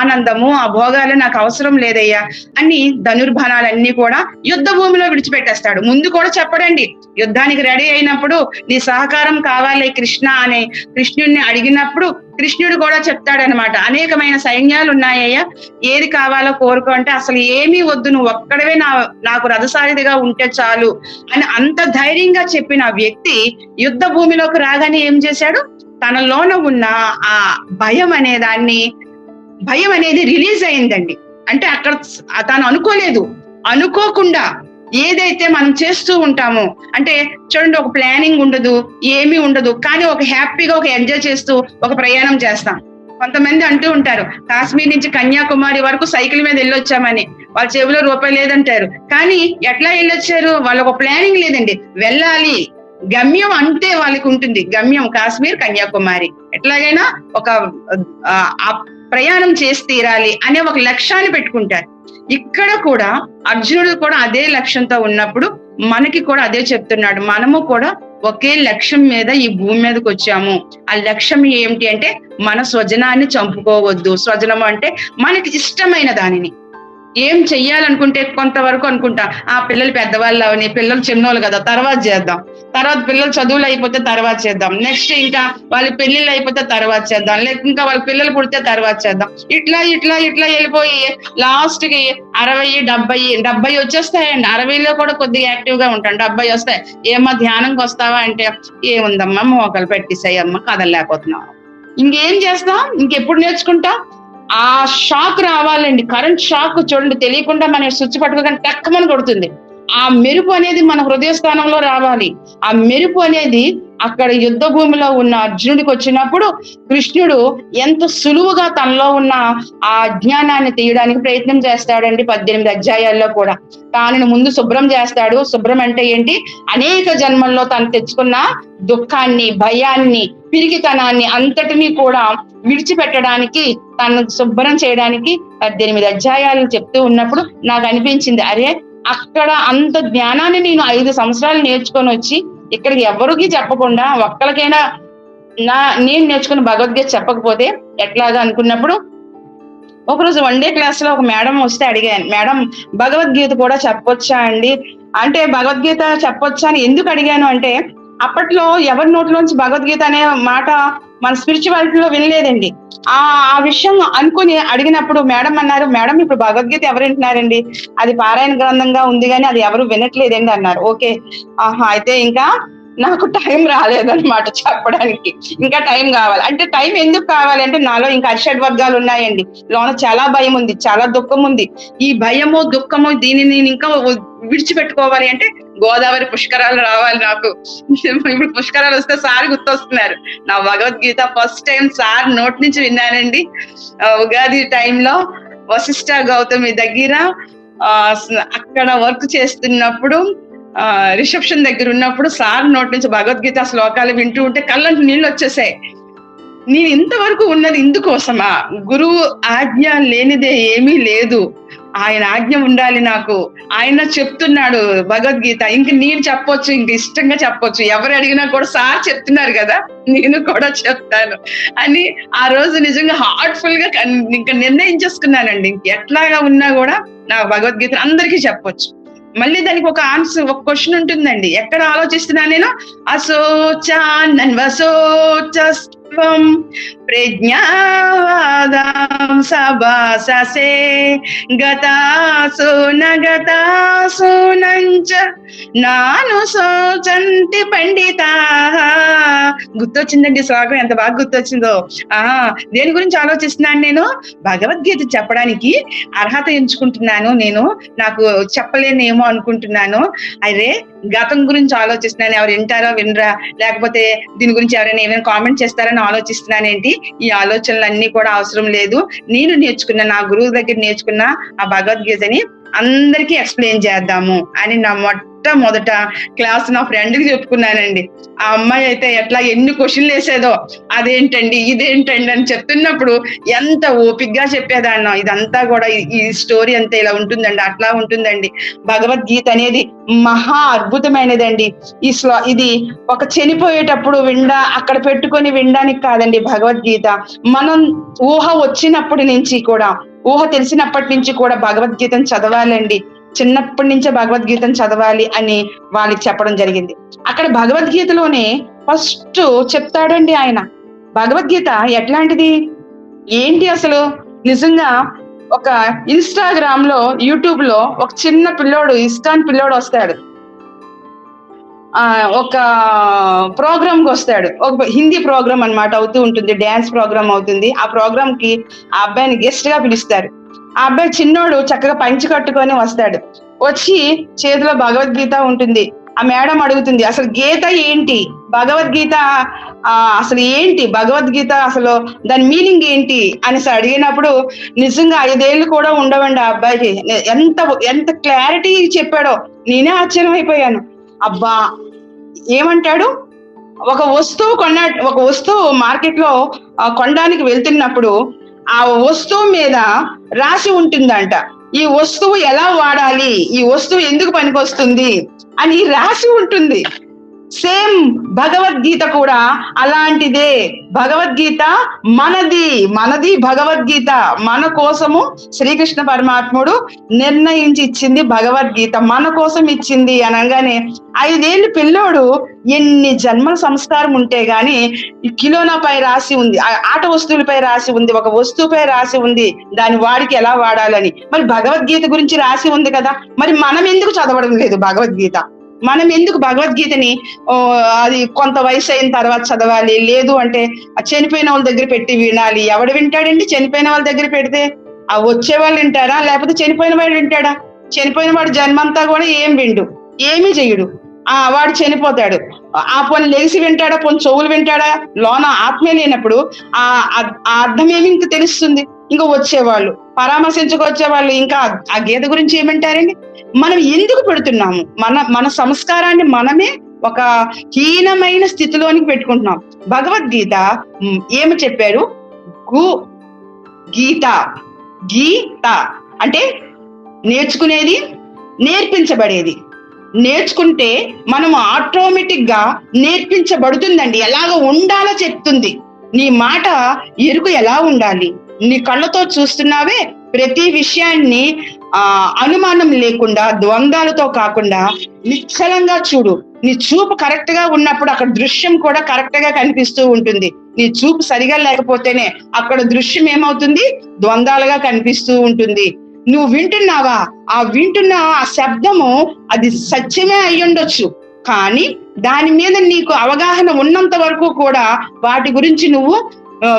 ఆనందము, ఆ భోగాలు నాకు అవసరం లేదయ్యా అని ధనుర్బాణాలన్నీ కూడా యుద్ధ భూమిలో విడిచిపెట్టేస్తాడు. ముందు కూడా చెప్పడండి, యుద్ధానికి రెడీ అయినప్పుడు నీ సహకారం కావాలి కృష్ణ అని కృష్ణుడిని అడిగినప్పుడు కృష్ణుడు కూడా చెప్తాడనమాట, అనేకమైన సైన్యాలు ఉన్నాయ్యా, ఏది కావాలో కోరుకో అంటే, అసలు ఏమీ వద్దు, నువ్వు ఒక్కడవే నాకు రథసారథిగా ఉంటే చాలు అని అంత ధైర్యంగా చెప్పిన వ్యక్తి యుద్ధ భూమిలోకి రాగానే ఏం చేశాడు, తనలోన ఉన్న ఆ భయం అనేది రిలీజ్ అయిందండి. అంటే అక్కడ తను అనుకోకుండా ఏదైతే మనం చేస్తూ ఉంటామో, అంటే చూడండి, ఒక ప్లానింగ్ ఉండదు, ఏమీ ఉండదు, కానీ ఒక హ్యాపీగా ఒక ఎంజాయ్ చేస్తూ ఒక ప్రయాణం చేస్తాం. కొంతమంది అంటూ ఉంటారు, కాశ్మీర్ నుంచి కన్యాకుమారి వరకు సైకిల్ మీద వెళ్ళొచ్చామని, వాళ్ళ చెవిలో రూపాయి లేదంటారు. కానీ ఎట్లా వెళ్ళొచ్చారు, వాళ్ళ ఒక ప్లానింగ్ లేదండి, వెళ్ళాలి, గమ్యం అంటే వాళ్ళకి ఉంటుంది, గమ్యం కాశ్మీర్ కన్యాకుమారి, ఎట్లాగైనా ఒక ప్రయాణం చేసి తీరాలి అనే ఒక లక్ష్యాన్ని పెట్టుకుంటారు. ఇక్కడ కూడా అర్జునుడు కూడా అదే లక్ష్యంతో ఉన్నప్పుడు మనకి కూడా అదే చెప్తున్నాడు, మనము కూడా ఒకే లక్ష్యం మీద ఈ భూమి మీదకి వచ్చాము. ఆ లక్ష్యం ఏమిటి అంటే, మన స్వజనాన్ని చంపుకోవద్దు. స్వజనము అంటే మనకి ఇష్టమైన దానిని ఏం చెయ్యాలనుకుంటే కొంతవరకు అనుకుంటా, ఆ పిల్లలు పెద్దవాళ్ళు అవని, పిల్లలు చిన్నోళ్ళు కదా తర్వాత చేద్దాం, తర్వాత పిల్లలు చదువులు అయిపోతే తర్వాత చేద్దాం, నెక్స్ట్ ఇంకా వాళ్ళ పెళ్లిళ్ళు అయిపోతే తర్వాత చేద్దాం, లేక ఇంకా వాళ్ళ పిల్లలు పుడితే తర్వాత చేద్దాం, ఇట్లా వెళ్ళిపోయి లాస్ట్ కి 60-70 వచ్చేస్తాయండి. 60లో కూడా కొద్దిగా యాక్టివ్ గా ఉంటాం, 70 వస్తాయి. ఏమో ధ్యానంకి వస్తావా అంటే, ఏముందమ్మా మోకలు పెట్టేసాయి అమ్మ, కదలలేకపోతున్నాం. ఇంకేం చేస్తాం, ఇంకెప్పుడు నేర్చుకుంటాం. ఆ షాక్ రావాలండి, కరెంట్ షాక్ చూడండి, తెలియకుండా మన స్విచ్ పట్టుకోగానే టక్కమని కొడుతుంది. ఆ మెరుపు అనేది మన హృదయ స్థానంలో రావాలి. ఆ మెరుపు అనేది అక్కడ యుద్ధ భూమిలో ఉన్న అర్జునుడికి వచ్చినప్పుడు కృష్ణుడు ఎంత సులువుగా తనలో ఉన్న ఆ అజ్ఞానాన్ని తీయడానికి ప్రయత్నం చేస్తాడండి. 18 అధ్యాయాల్లో కూడా తాను ముందు శుభ్రం చేస్తాడు. శుభ్రం అంటే ఏంటి? అనేక జన్మల్లో తను తెచ్చుకున్న దుఃఖాన్ని, భయాన్ని, పిరికితనాన్ని అంతటినీ కూడా విడిచిపెట్టడానికి, తను శుభ్రం చేయడానికి 18 అధ్యాయాలు చెప్తూ ఉన్నప్పుడు నాకు అనిపించింది, అరే అక్కడ అంత జ్ఞానాన్ని నేను 5 సంవత్సరాలు నేర్చుకొని వచ్చి ఇక్కడికి ఎవరికి చెప్పకుండా ఒక్కరికైనా నేను నేర్చుకున్న భగవద్గీత చెప్పకపోతే ఎట్లాగా అనుకున్నప్పుడు ఒకరోజు 1 డే క్లాస్ లో ఒక మేడం వస్తే అడిగాను, మేడం భగవద్గీత కూడా చెప్పొచ్చా అండి అంటే, భగవద్గీత చెప్పొచ్చా అని ఎందుకు అడిగాను అంటే, అప్పట్లో ఎవరి నోట్లోంచి భగవద్గీత అనే మాట మన స్పిరిచువాలిటీలో వినలేదండి. ఆ విషయం అనుకుని అడిగినప్పుడు మేడం అన్నారు, మేడం ఇప్పుడు భగవద్గీత ఎవరు వింటున్నారండి, అది పారాయణ గ్రంథంగా ఉంది కానీ అది ఎవరు వినట్లేదండి అన్నారు. ఓకే, అయితే ఇంకా నాకు టైం రాలేదన్నమాట చెప్పడానికి, ఇంకా టైం కావాలి. అంటే టైం ఎందుకు కావాలి అంటే, నాలో ఇంకా అరిషడ్ వర్గాలు ఉన్నాయండి, లోన చాలా భయం ఉంది, చాలా దుఃఖం ఉంది. ఈ భయము దుఃఖము దీనిని నేను ఇంకా విడిచిపెట్టుకోవాలి అంటే గోదావరి పుష్కరాలు రావాలి నాకు. ఇప్పుడు పుష్కరాలు వస్తే సార్ గుర్తొస్తున్నారు. నా భగవద్గీత ఫస్ట్ టైం సార్ నోటి నుంచి విన్నానండి. ఉగాది టైంలో వశిష్ఠ గౌతమి దగ్గర అక్కడ వర్క్ చేస్తున్నప్పుడు రిసెప్షన్ దగ్గర ఉన్నప్పుడు సార్ నోటి నుంచి భగవద్గీత శ్లోకాలు వింటూ ఉంటే కళ్ళంటి నీళ్ళు వచ్చేసాయి. నేను ఇంతవరకు ఉన్నది ఇందుకోసమా? గురువు ఆజ్ఞ లేనిదే ఏమీ లేదు, ఆయన ఆజ్ఞ ఉండాలి నాకు. ఆయన చెప్తున్నాడు భగవద్గీత, ఇంక నేను చెప్పొచ్చు, ఇంక ఇష్టంగా చెప్పొచ్చు, ఎవరు అడిగినా కూడా సార్ చెప్తున్నారు కదా నేను కూడా చెప్తాను అని ఆ రోజు నిజంగా హార్ట్ఫుల్ గా ఇంకా నిర్ణయించేసుకున్నానండి. ఇంక ఎట్లాగా ఉన్నా కూడా నా భగవద్గీత అందరికీ చెప్పొచ్చు. మళ్ళీ దానికి ఒక ఆన్సర్, ఒక క్వశ్చన్ ఉంటుందండి. ఎక్కడ ఆలోచిస్తున్నాను నేను? అశోచాన్వశోచస్వం ప్రజ్ఞావాదాం సభాససే గతాసు నగతాసు నంచ నాను శోచంతి పండితా. గుర్తొచ్చిందండి శ్లోకం, ఎంత బాగా గుర్తొచ్చిందో. దేని గురించి ఆలోచిస్తున్నాను నేను? భగవద్గీత చెప్పడానికి అర్హత ఎంచుకుంటున్నాను నేను, నాకు చెప్పలేనేమో అనుకుంటున్నాను. అరే గతం గురించి ఆలోచిస్తున్నాను, ఎవరు వింటారో వినరా, లేకపోతే దీని గురించి ఎవరైనా ఏమైనా కామెంట్ చేస్తారని ఆలోచిస్తున్నానేంటి? ఈ ఆలోచనలన్నీ కూడా అవసరం లేదు. నేను నేర్చుకున్న, నా గురువు దగ్గర నేర్చుకున్న ఆ భగవద్గీతని అందరికీ ఎక్స్ప్లెయిన్ చేద్దాము అని నా మొట్టమొదట క్లాస్ నా ఫ్రెండ్ కి చెప్పుకున్నానండి. ఆ అమ్మాయి అయితే ఎట్లా ఎన్ని క్వశ్చన్లు వేసేదో, అదేంటండి ఇదేంటండి అని చెప్తున్నప్పుడు ఎంత ఓపిగ్గా చెప్పేదాన్నో. ఇదంతా కూడా ఈ స్టోరీ అంతా ఇలా ఉంటుందండి, అట్లా ఉంటుందండి. భగవద్గీత అనేది మహా అద్భుతమైనదండి. ఇది ఒక చనిపోయేటప్పుడు అక్కడ పెట్టుకొని వినడానికి కాదండి భగవద్గీత. మనం ఊహ వచ్చినప్పటి నుంచి కూడా, ఊహ తెలిసినప్పటి నుంచి కూడా భగవద్గీతను చదవాలండి. చిన్నప్పటి నుంచే భగవద్గీతను చదవాలి అని వాళ్ళకి చెప్పడం జరిగింది. అక్కడ భగవద్గీతలోనే ఫస్ట్ చెప్తాడండి ఆయన, భగవద్గీత ఎట్లాంటిది ఏంటి అసలు. నిజంగా ఒక ఇన్స్టాగ్రామ్ లో, యూట్యూబ్ లో ఒక చిన్న పిల్లోడు, ఇస్కాన్ పిల్లోడు వస్తాడు, ఒక ప్రోగ్రామ్ కి వస్తాడు. ఒక హిందీ ప్రోగ్రామ్ అన్నమాట అవుతూ ఉంటుంది, డ్యాన్స్ ప్రోగ్రామ్ అవుతుంది. ఆ ప్రోగ్రామ్ కి ఆ అబ్బాయిని గెస్ట్ గా పిలుస్తారు. ఆ అబ్బాయి చిన్నోడు చక్కగా పంచి కట్టుకొని వస్తాడు. వచ్చి చేతిలో భగవద్గీత ఉంటుంది. ఆ మేడం అడుగుతుంది, అసలు గీత ఏంటి, భగవద్గీత అసలు ఏంటి, భగవద్గీత అసలు దాని మీనింగ్ ఏంటి అనేసి అడిగినప్పుడు నిజంగా 5 ఏళ్ళు కూడా ఉండవండి ఆ అబ్బాయికి. ఎంత క్లారిటీ చెప్పాడో నేనే ఆశ్చర్యం అయిపోయాను. అబ్బా, ఏమంటాడు, ఒక వస్తువు మార్కెట్ లో కొనడానికి వెళ్తున్నప్పుడు ఆ వస్తువు మీద రాసి ఉంటుందంట, ఈ వస్తువు ఎలా వాడాలి, ఈ వస్తువు ఎందుకు పనికొస్తుంది అని రాసి ఉంటుంది. సేమ్ భగవద్గీత కూడా అలాంటిదే. భగవద్గీత మనది భగవద్గీత మన కోసము శ్రీకృష్ణ పరమాత్ముడు నిర్ణయించి ఇచ్చింది. భగవద్గీత మన కోసం ఇచ్చింది అనగానే 5 ఏళ్ళు పిల్లోడు ఎన్ని జన్మల సంస్కారం ఉంటే గాని కిలోనాపై రాసి ఉంది, ఆట వస్తువులపై రాసి ఉంది, ఒక వస్తువుపై రాసి ఉంది, దాని వాడికి ఎలా వాడాలని. మరి భగవద్గీత గురించి రాసి ఉంది కదా, మరి మనం ఎందుకు చదవడం లేదు భగవద్గీత? మనం ఎందుకు భగవద్గీతని అది కొంత వయసు అయిన తర్వాత చదవాలి, లేదు అంటే చనిపోయిన వాళ్ళ దగ్గర పెట్టి వినాలి? ఎవడు వింటాడండి చనిపోయిన వాళ్ళ దగ్గర పెడితే? వచ్చే వాళ్ళు వింటారా, లేకపోతే చనిపోయిన వాళ్ళు వింటాడా? చనిపోయిన వాడు జన్మంతా కూడా ఏం విండు, ఏమీ చెయ్యడు. వాడు చనిపోతాడు. ఆ పొని లెగిసి వింటాడా, పొని చెవులు వింటాడా? లోన ఆత్మే లేనప్పుడు ఆ అర్థం ఏమి ఇంక తెలుస్తుంది? ఇంకా వచ్చేవాళ్ళు పరామర్శించుకొచ్చేవాళ్ళు ఇంకా ఆ గీత గురించి ఏమంటారండి? మనం ఎందుకు పెడుతున్నాము? మన సంస్కారాన్ని మనమే ఒక హీనమైన స్థితిలోనికి పెట్టుకుంటున్నాం. భగవద్గీత ఏమి చెప్పారు? గీత అంటే నేర్చుకునేది, నేర్పించబడేది. నేర్చుకుంటే మనం ఆటోమేటిక్ గా నేర్పించబడుతుందండి. ఎలాగ ఉండాలో చెప్తుంది. నీ మాట ఎరుకు ఎలా ఉండాలి, నీ కళ్ళతో చూస్తున్నావే ప్రతి విషయాన్ని అనుమానం లేకుండా, ద్వంద్వాలతో కాకుండా నిశ్చలంగా చూడు. నీ చూపు కరెక్ట్ గా ఉన్నప్పుడు అక్కడ దృశ్యం కూడా కరెక్ట్ గా కనిపిస్తూ ఉంటుంది. నీ చూపు సరిగా లేకపోతేనే అక్కడ దృశ్యం ఏమవుతుంది? ద్వంద్వాలుగా కనిపిస్తూ ఉంటుంది. నువ్వు వింటున్నావా? వింటున్న ఆ శబ్దము అది సత్యమే అయ్యుండొచ్చు, కానీ దాని మీద నీకు అవగాహన ఉన్నంత వరకు కూడా వాటి గురించి నువ్వు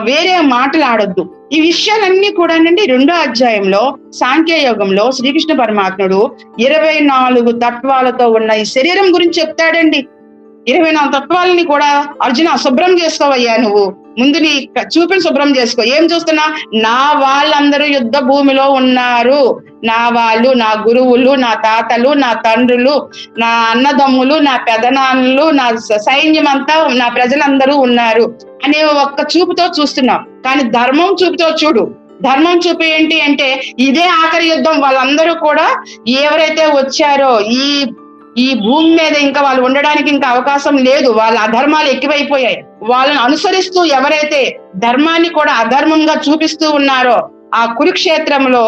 వేరే మాటలాడొద్దు. ఈ విషయాలన్నీ కూడానండి 2వ అధ్యాయంలో సాంఖ్యయోగంలో శ్రీకృష్ణ పరమాత్ముడు 24 తత్వాలతో ఉన్న ఈ శరీరం గురించి చెప్తాడండి. 24 తత్వాలని కూడా అర్జున శుభ్రం చేసుకోవయ్యా, నువ్వు ముందు నీ చూపుని శుభ్రం చేసుకో. ఏం చూస్తున్నా? నా వాళ్ళందరూ యుద్ధ భూమిలో ఉన్నారు, నా వాళ్ళు, నా గురువులు, నా తాతలు, నా తండ్రులు, నా అన్నదమ్ములు, నా పెదనాన్నలు, నా సైన్యం అంతా, నా ప్రజలందరూ ఉన్నారు అనే ఒక్క చూపుతో చూస్తున్నాం. కానీ ధర్మం చూపుతో చూడు. ధర్మం చూపు ఏంటి అంటే ఇదే ఆఖరి యుద్ధం. వాళ్ళందరూ కూడా ఎవరైతే వచ్చారో ఈ భూమి మీద ఇంకా వాళ్ళు ఉండడానికి ఇంకా అవకాశం లేదు. వాళ్ళ అధర్మాలు ఎక్కువైపోయాయి. వాళ్ళని అనుసరిస్తూ ఎవరైతే ధర్మాన్ని కూడా అధర్మంగా చూపిస్తూ ఉన్నారో ఆ కురుక్షేత్రంలో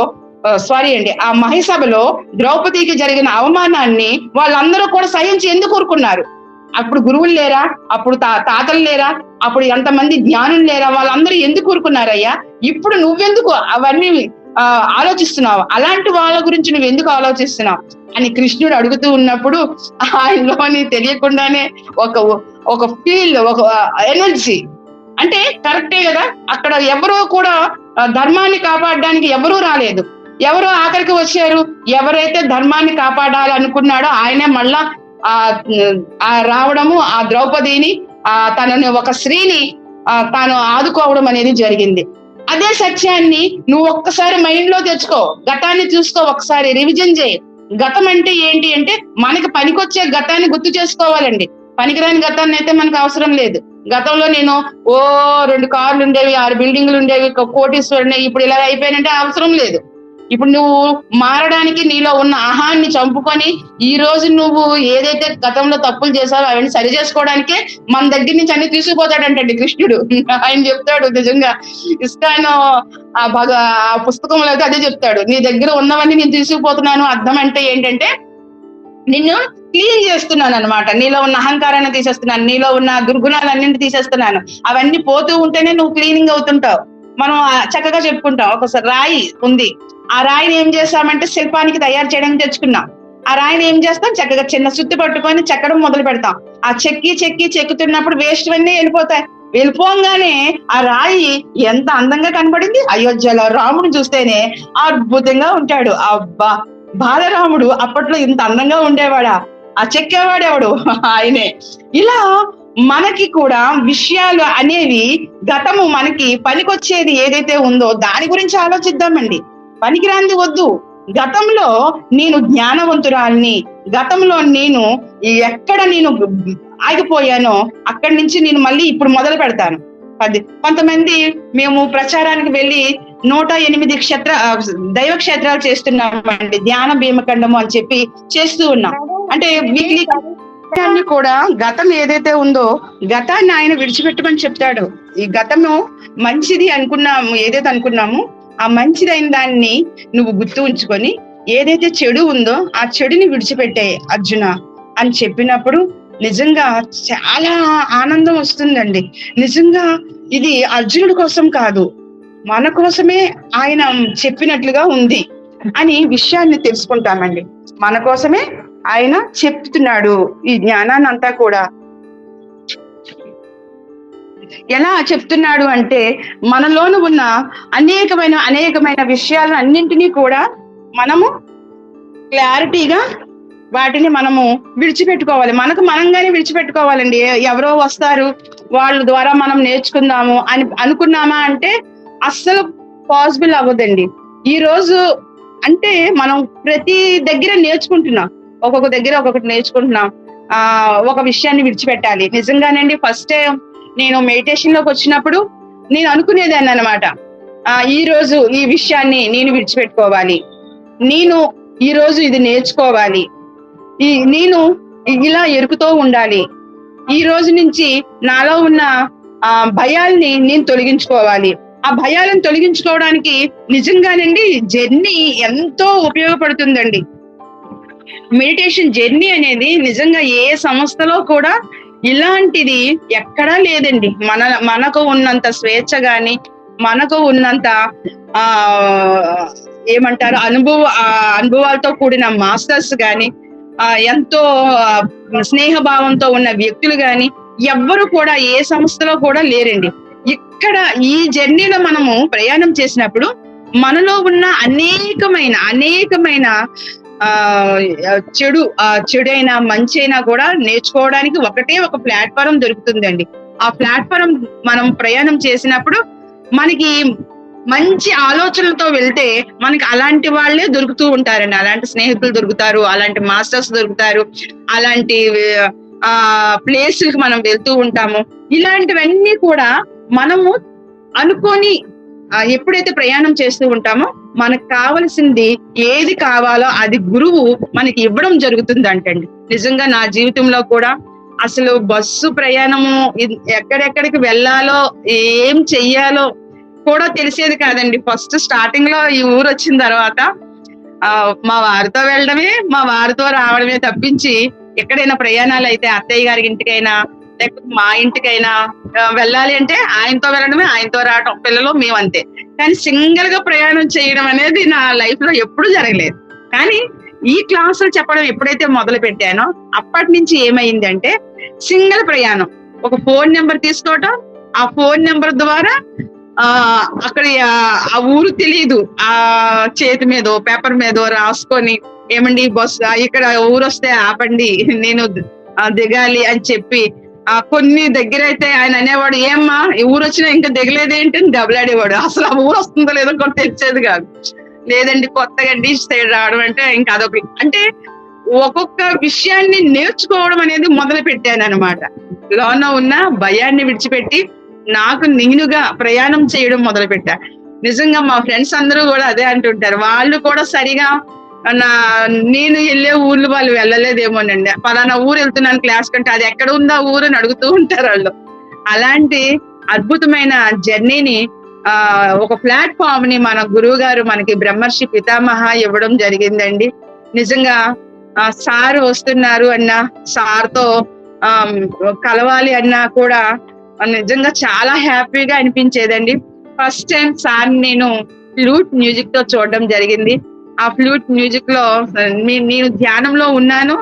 ఆ మహిసభలో ద్రౌపదికి జరిగిన అవమానాన్ని వాళ్ళందరూ కూడా సహించి ఎందుకు ఊరుకున్నారు? అప్పుడు గురువులు లేరా? అప్పుడు తాతలు లేరా? అప్పుడు ఎంతమంది జ్ఞానులు లేరా? వాళ్ళందరూ ఎందుకు ఊరుకున్నారయ్యా? ఇప్పుడు నువ్వెందుకు అవన్నీ ఆలోచిస్తున్నావు? అలాంటి వాళ్ళ గురించి నువ్వు ఎందుకు ఆలోచిస్తున్నావు అని కృష్ణుడు అడుగుతూ ఉన్నప్పుడు ఆయనలోని తెలియకుండానే ఒక ఫీల్, ఒక ఎనర్జీ, అంటే కరెక్టే కదా. అక్కడ ఎవరో కూడా ధర్మాన్ని కాపాడడానికి ఎవరూ రాలేదు. ఎవరో ఆఖరికి వచ్చారు. ఎవరైతే ధర్మాన్ని కాపాడాలనుకున్నాడో ఆయనే మళ్ళా రావడము, ఆ ద్రౌపదిని తనని ఒక స్త్రీని తాను ఆదుకోవడం అనేది జరిగింది. అదే సత్యాన్ని నువ్వు ఒక్కసారి మైండ్ లో తెచ్చుకో. గతాన్ని చూసుకో, ఒకసారి రివిజన్ చేయి. గతం అంటే ఏంటి అంటే మనకి పనికొచ్చే గతాన్ని గుర్తు చేసుకోవాలండి. పనికిరాని గతాన్ని అయితే మనకు అవసరం లేదు. గతంలో నేను 2 కార్లు ఉండేవి, 6 బిల్డింగ్లు ఉండేవి, కోటీశ్వరుని, ఇప్పుడు ఇలా అయిపోయినంటే అవసరం లేదు. ఇప్పుడు నువ్వు మారడానికి నీలో ఉన్న అహాన్ని చంపుకొని ఈ రోజు నువ్వు ఏదైతే గతంలో తప్పులు చేసావో అవన్నీ సరి చేసుకోవడానికే మన దగ్గర నుంచి అన్ని తీసుకుపోతాడంటండి కృష్ణుడు. ఆయన చెప్తాడు నిజంగా ఇస్కాన్ ఆ పుస్తకంలో అయితే అదే చెప్తాడు. నీ దగ్గర ఉన్నవన్నీ నేను తీసుకుపోతున్నాను. అర్థం అంటే ఏంటంటే నిన్ను క్లీన్ చేస్తున్నాను అనమాట. నీలో ఉన్న అహంకారాన్ని తీసేస్తున్నాను, నీలో ఉన్న దుర్గుణాలన్నింటినీ తీసేస్తున్నాను. అవన్నీ పోతూ ఉంటేనే నువ్వు క్లీనింగ్ అవుతుంటావు. మనం చక్కగా చెప్పుకుంటాం. ఒకసారి రాయి ఉంది, ఆ రాయిని ఏం చేస్తామంటే శిల్పానికి తయారు చేయడానికి తెచ్చుకున్నాం. ఆ రాయిని ఏం చేస్తాం? చక్కగా చిన్న సుత్తి పట్టుకొని చెక్కడం మొదలు పెడతాం. ఆ చెక్కుతున్నప్పుడు వేస్ట్ అన్నీ వెళ్ళిపోగానే ఆ రాయి ఎంత అందంగా కనబడింది. అయోధ్యలో రాముడు చూస్తేనే అద్భుతంగా ఉంటాడు. అబ్బా, బాలరాముడు అప్పట్లో ఇంత అందంగా ఉండేవాడా? ఆ చెక్కేవాడెవడు? ఆయనే. ఇలా మనకి కూడా విషయాలు అనేవి గతము మనకి పనికొచ్చేది ఏదైతే ఉందో దాని గురించి ఆలోచిద్దామండి. పనికిరాంది వద్దు. గతంలో నేను జ్ఞానవంతురాల్ని, గతంలో నేను ఎక్కడ నేను ఆగిపోయానో అక్కడి నుంచి నేను మళ్ళీ ఇప్పుడు మొదలు పెడతాను. కొంతమంది మేము ప్రచారానికి వెళ్ళి 108 దైవ క్షేత్రాలు చేస్తున్నామండి, ధ్యాన భీమఖండము అని చెప్పి చేస్తూ ఉన్నాం. అంటే వీటిని కూడా గతం ఏదైతే ఉందో గతాన్ని ఆయన విడిచిపెట్టమని చెప్తాడు. ఈ గతము మంచిది అనుకున్నాము, ఏదైతే అనుకున్నామో ఆ మంచిదైన దాన్ని నువ్వు గుర్తు ఉంచుకొని ఏదైతే చెడు ఉందో ఆ చెడుని విడిచిపెట్టే అర్జున అని చెప్పినప్పుడు నిజంగా చాలా ఆనందం వస్తుందండి. నిజంగా ఇది అర్జునుడి కోసం కాదు, మన కోసమే ఆయన చెప్పినట్లుగా ఉంది అని విషయాన్ని తెలుసుకుంటామండి. మన కోసమే ఆయన చెప్తున్నాడు ఈ జ్ఞానాన్ని అంతా కూడా. ఎలా చెప్తున్నాడు అంటే మనలోను ఉన్న అనేకమైన విషయాలను అన్నింటినీ కూడా మనము క్లారిటీగా వాటిని మనము విడిచిపెట్టుకోవాలి. మనకు మనంగానే విడిచిపెట్టుకోవాలండి. ఎవరో వస్తారు వాళ్ళ ద్వారా మనం నేర్చుకుందాము అని అనుకున్నామా అంటే అస్సలు పాసిబుల్ అవ్వదండి. ఈ రోజు అంటే మనం ప్రతి దగ్గర నేర్చుకుంటున్నాం, ఒక్కొక్క దగ్గర ఒక్కొక్కటి నేర్చుకుంటున్నాం. ఒక విషయాన్ని విడిచిపెట్టాలి. నిజంగానండి ఫస్ట్ టైం నేను మెడిటేషన్ లోకి వచ్చినప్పుడు నేను అనుకునేదాన్ని అనమాట, ఈ రోజు ఈ విషయాన్ని నేను విడిచిపెట్టుకోవాలి, నేను ఈ రోజు ఇది నేర్చుకోవాలి, నేను ఇలా ఎరుకుతూ ఉండాలి, ఈ రోజు నుంచి నాలో ఉన్న భయాల్ని నేను తొలగించుకోవాలి. ఆ భయాలను తొలగించుకోవడానికి నిజంగానండి జర్నీ ఎంతో ఉపయోగపడుతుందండి. మెడిటేషన్ జర్నీ అనేది నిజంగా ఏ సంస్థలో కూడా ఇలాంటిది ఎక్కడా లేదండి. మనకు ఉన్నంత స్వేచ్ఛ గాని, మనకు ఉన్నంత ఏమంటారు అనుభవాలతో కూడిన మాస్టర్స్ గాని, ఎంతో స్నేహభావంతో ఉన్న వ్యక్తులు గాని ఎవ్వరు కూడా ఏ సంస్థలో కూడా లేరండి. ఇక్కడ ఈ జర్నీలో మనము ప్రయాణం చేసినప్పుడు మనలో ఉన్న అనేకమైన చెడైనా మంచైనా కూడా నేర్చుకోవడానికి ఒకటే ఒక ప్లాట్ఫారం దొరుకుతుందండి. ఆ ప్లాట్ఫారం మనం ప్రయాణం చేసినప్పుడు మనకి మంచి ఆలోచనలతో వెళ్తే మనకి అలాంటి వాళ్ళే దొరుకుతూ ఉంటారండి. అలాంటి స్నేహితులు దొరుకుతారు, అలాంటి మాస్టర్స్ దొరుకుతారు, అలాంటి ప్లేసులకు మనం వెళ్తూ ఉంటాము. ఇలాంటివన్నీ కూడా మనము అనుకొని ఎప్పుడైతే ప్రయాణం చేస్తూ ఉంటామో మనకు కావలసింది ఏది కావాలో అది గురువు మనకి ఇవ్వడం జరుగుతుంది అంటండి. నిజంగా నా జీవితంలో కూడా అసలు బస్సు ప్రయాణము ఎక్కడెక్కడికి వెళ్ళాలో ఏం చెయ్యాలో కూడా తెలిసేది కాదండి. ఫస్ట్ స్టార్టింగ్ లో ఈ ఊరు వచ్చిన తర్వాత మా వారితో వెళ్ళడమే, మా వారితో రావడమే తప్పించి ఎక్కడైనా ప్రయాణాలు అయితే అత్తయ్య గారి ఇంటికైనా లేకపోతే మా ఇంటికైనా వెళ్ళాలి అంటే ఆయనతో వెళ్ళడమే, ఆయనతో రావటం, పిల్లలు మేమంతే. కానీ సింగిల్ గా ప్రయాణం చేయడం అనేది నా లైఫ్ లో ఎప్పుడు జరగలేదు. కానీ ఈ క్లాసులు చెప్పడం ఎప్పుడైతే మొదలు పెట్టానో అప్పటి నుంచి ఏమైందంటే సింగిల్ ప్రయాణం. ఒక ఫోన్ నెంబర్ తీసుకోవటం, ఆ ఫోన్ నెంబర్ ద్వారా అక్కడ ఆ ఊరు తెలియదు, ఆ చేతి మీదో పేపర్ మీదో రాసుకొని ఏమండి బస్సు ఇక్కడ ఊరు వస్తే ఆపండి, నేను దిగాలి అని చెప్పి కొన్ని దగ్గర అయితే ఆయన అనేవాడు, ఏమ్మా ఈ ఊరు వచ్చినా ఇంకా దిగలేదేంటి అని దెబ్బలాడేవాడు. అసలు ఆ ఊరు వస్తుందో లేదో కూడా తెలిసేది కాదు. లేదండి కొత్తగా డిష్ సైడ్ రావడం అంటే ఇంకా అదొక అంటే ఒక్కొక్క విషయాన్ని నేర్చుకోవడం అనేది మొదలు పెట్టాను అనమాట. లోన ఉన్న భయాన్ని విడిచిపెట్టి నాకు నేనుగా ప్రయాణం చేయడం మొదలు పెట్టా. నిజంగా మా ఫ్రెండ్స్ అందరూ కూడా అదే అంటుంటారు. వాళ్ళు కూడా సరిగా నేను వెళ్ళే ఊర్లు వాళ్ళు వెళ్ళలేదేమోనండి. పలానా ఊరు వెళ్తున్నాను క్లాస్ కంటే, అది ఎక్కడ ఉందా ఊరు అని అడుగుతూ ఉంటారు వాళ్ళు. అలాంటి అద్భుతమైన జర్నీని ఒక ప్లాట్ఫామ్ ని మన గురువు గారు మనకి బ్రహ్మర్షి పితామహ ఇవ్వడం జరిగిందండి. నిజంగా సార్ వస్తున్నారు అన్నా, సార్తో కలవాలి అన్నా కూడా నిజంగా చాలా హ్యాపీగా అనిపించేదండి. ఫస్ట్ టైం సార్ నేను ఫ్లూట్ మ్యూజిక్ తో చూడడం జరిగింది. ఆ ఫ్లూట్ మ్యూజిక్ లో నేను ధ్యానంలో ఉన్నాను.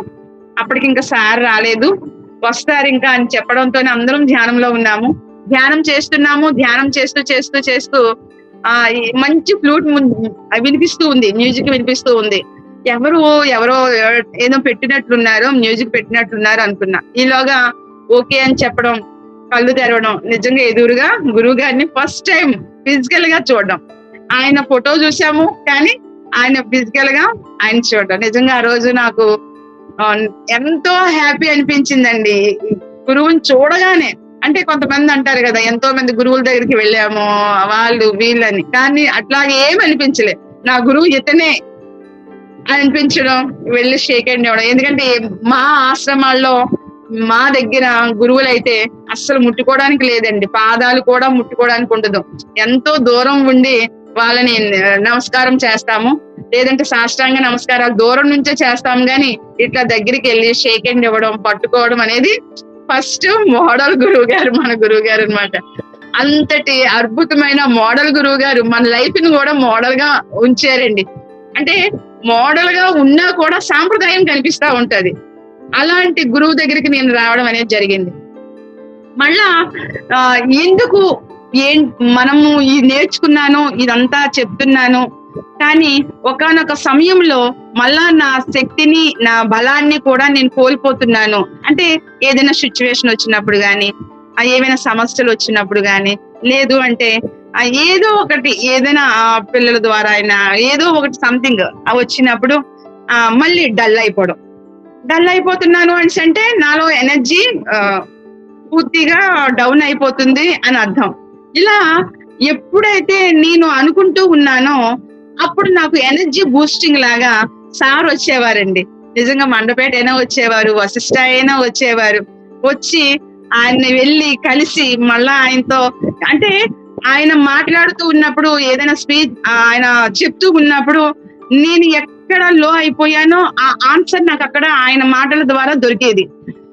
అప్పటికి ఇంకా సార్ రాలేదు, వస్తారు ఇంకా అని చెప్పడంతోనే అందరం ధ్యానంలో ఉన్నాము. ధ్యానం చేస్తున్నాము. ధ్యానం చేస్తూ చేస్తూ చేస్తూ మంచి ఫ్లూట్ వినిపిస్తూ ఉంది, మ్యూజిక్ వినిపిస్తూ ఉంది. ఎవరో ఏదో పెట్టినట్లున్నారు, మ్యూజిక్ పెట్టినట్లున్నారు అనుకున్నా. ఈలోగా ఓకే అని చెప్పడం, కళ్ళు తెరవడం, నిజంగా ఎదురుగా గురువు గారిని ఫస్ట్ టైం ఫిజికల్ గా చూడడం. ఆయన ఫోటో చూసాము కానీ ఆయన ఫిజికల్ గా ఆయన చూడడం నిజంగా ఆ రోజు నాకు ఎంతో హ్యాపీ అనిపించిందండి. గురువుని చూడగానే అంటే కొంతమంది అంటారు కదా, ఎంతో మంది గురువుల దగ్గరికి వెళ్ళాము వాళ్ళు వీళ్ళని, కానీ అట్లాగే ఏమి అనిపించలే. నా గురువు ఇతనే అనిపించడం, వెళ్ళి షేక్ హ్యాండ్ ఇవ్వడం. ఎందుకంటే మా ఆశ్రమాల్లో మా దగ్గర గురువులైతే అస్సలు ముట్టుకోవడానికి లేదండి, పాదాలు కూడా ముట్టుకోవడానికి ఉండదు. ఎంతో దూరం ఉండి వాళ్ళని నమస్కారం చేస్తాము, లేదంటే సాష్టాంగ నమస్కారాలు దూరం నుంచే చేస్తాము. కానీ ఇట్లా దగ్గరికి వెళ్ళి షేక్ హ్యాండ్ ఇవ్వడం, పట్టుకోవడం అనేది ఫస్ట్ మోడల్ గురువు గారు మన గురువు గారు అనమాట. అంతటి అద్భుతమైన మోడల్ గురువు గారు మన లైఫ్ ని కూడా మోడల్ గా ఉంచారండి. అంటే మోడల్ గా ఉన్నా కూడా సాంప్రదాయం కనిపిస్తా ఉంటది. అలాంటి గురువు దగ్గరికి నేను రావడం అనేది జరిగింది. మళ్ళా ఎందుకు మనము ఇది నేర్చుకున్నాను, ఇదంతా చెప్తున్నాను, కానీ ఒకానొక సమయంలో మళ్ళా నా శక్తిని, నా బలాన్ని కూడా నేను కోల్పోతున్నాను. అంటే ఏదైనా సిచ్యువేషన్ వచ్చినప్పుడు గాని, ఏమైనా సమస్యలు వచ్చినప్పుడు గాని, లేదు అంటే ఏదో ఒకటి, ఏదైనా పిల్లల ద్వారా అయినా ఏదో ఒకటి సంథింగ్ వచ్చినప్పుడు మళ్ళీ డల్ అయిపోతున్నాను అంటే నాలో ఎనర్జీ పూర్తిగా డౌన్ అయిపోతుంది అని అర్థం. ఇలా ఎప్పుడైతే నేను అనుకుంటూ ఉన్నానో అప్పుడు నాకు ఎనర్జీ బూస్టింగ్ లాగా సార్ వచ్చేవారండి. నిజంగా మండపేట అయినా వచ్చేవారు, వశిష్ఠ అయినా వచ్చేవారు. వచ్చి ఆయన్ని వెళ్ళి కలిసి మళ్ళా ఆయనతో, అంటే ఆయన మాట్లాడుతూ ఉన్నప్పుడు, ఏదైనా స్పీచ్ ఆయన చెప్తూ ఉన్నప్పుడు నేను ఎక్కడ లో అయిపోయానో ఆ ఆన్సర్ నాకు అక్కడ ఆయన మాటల ద్వారా దొరికేది.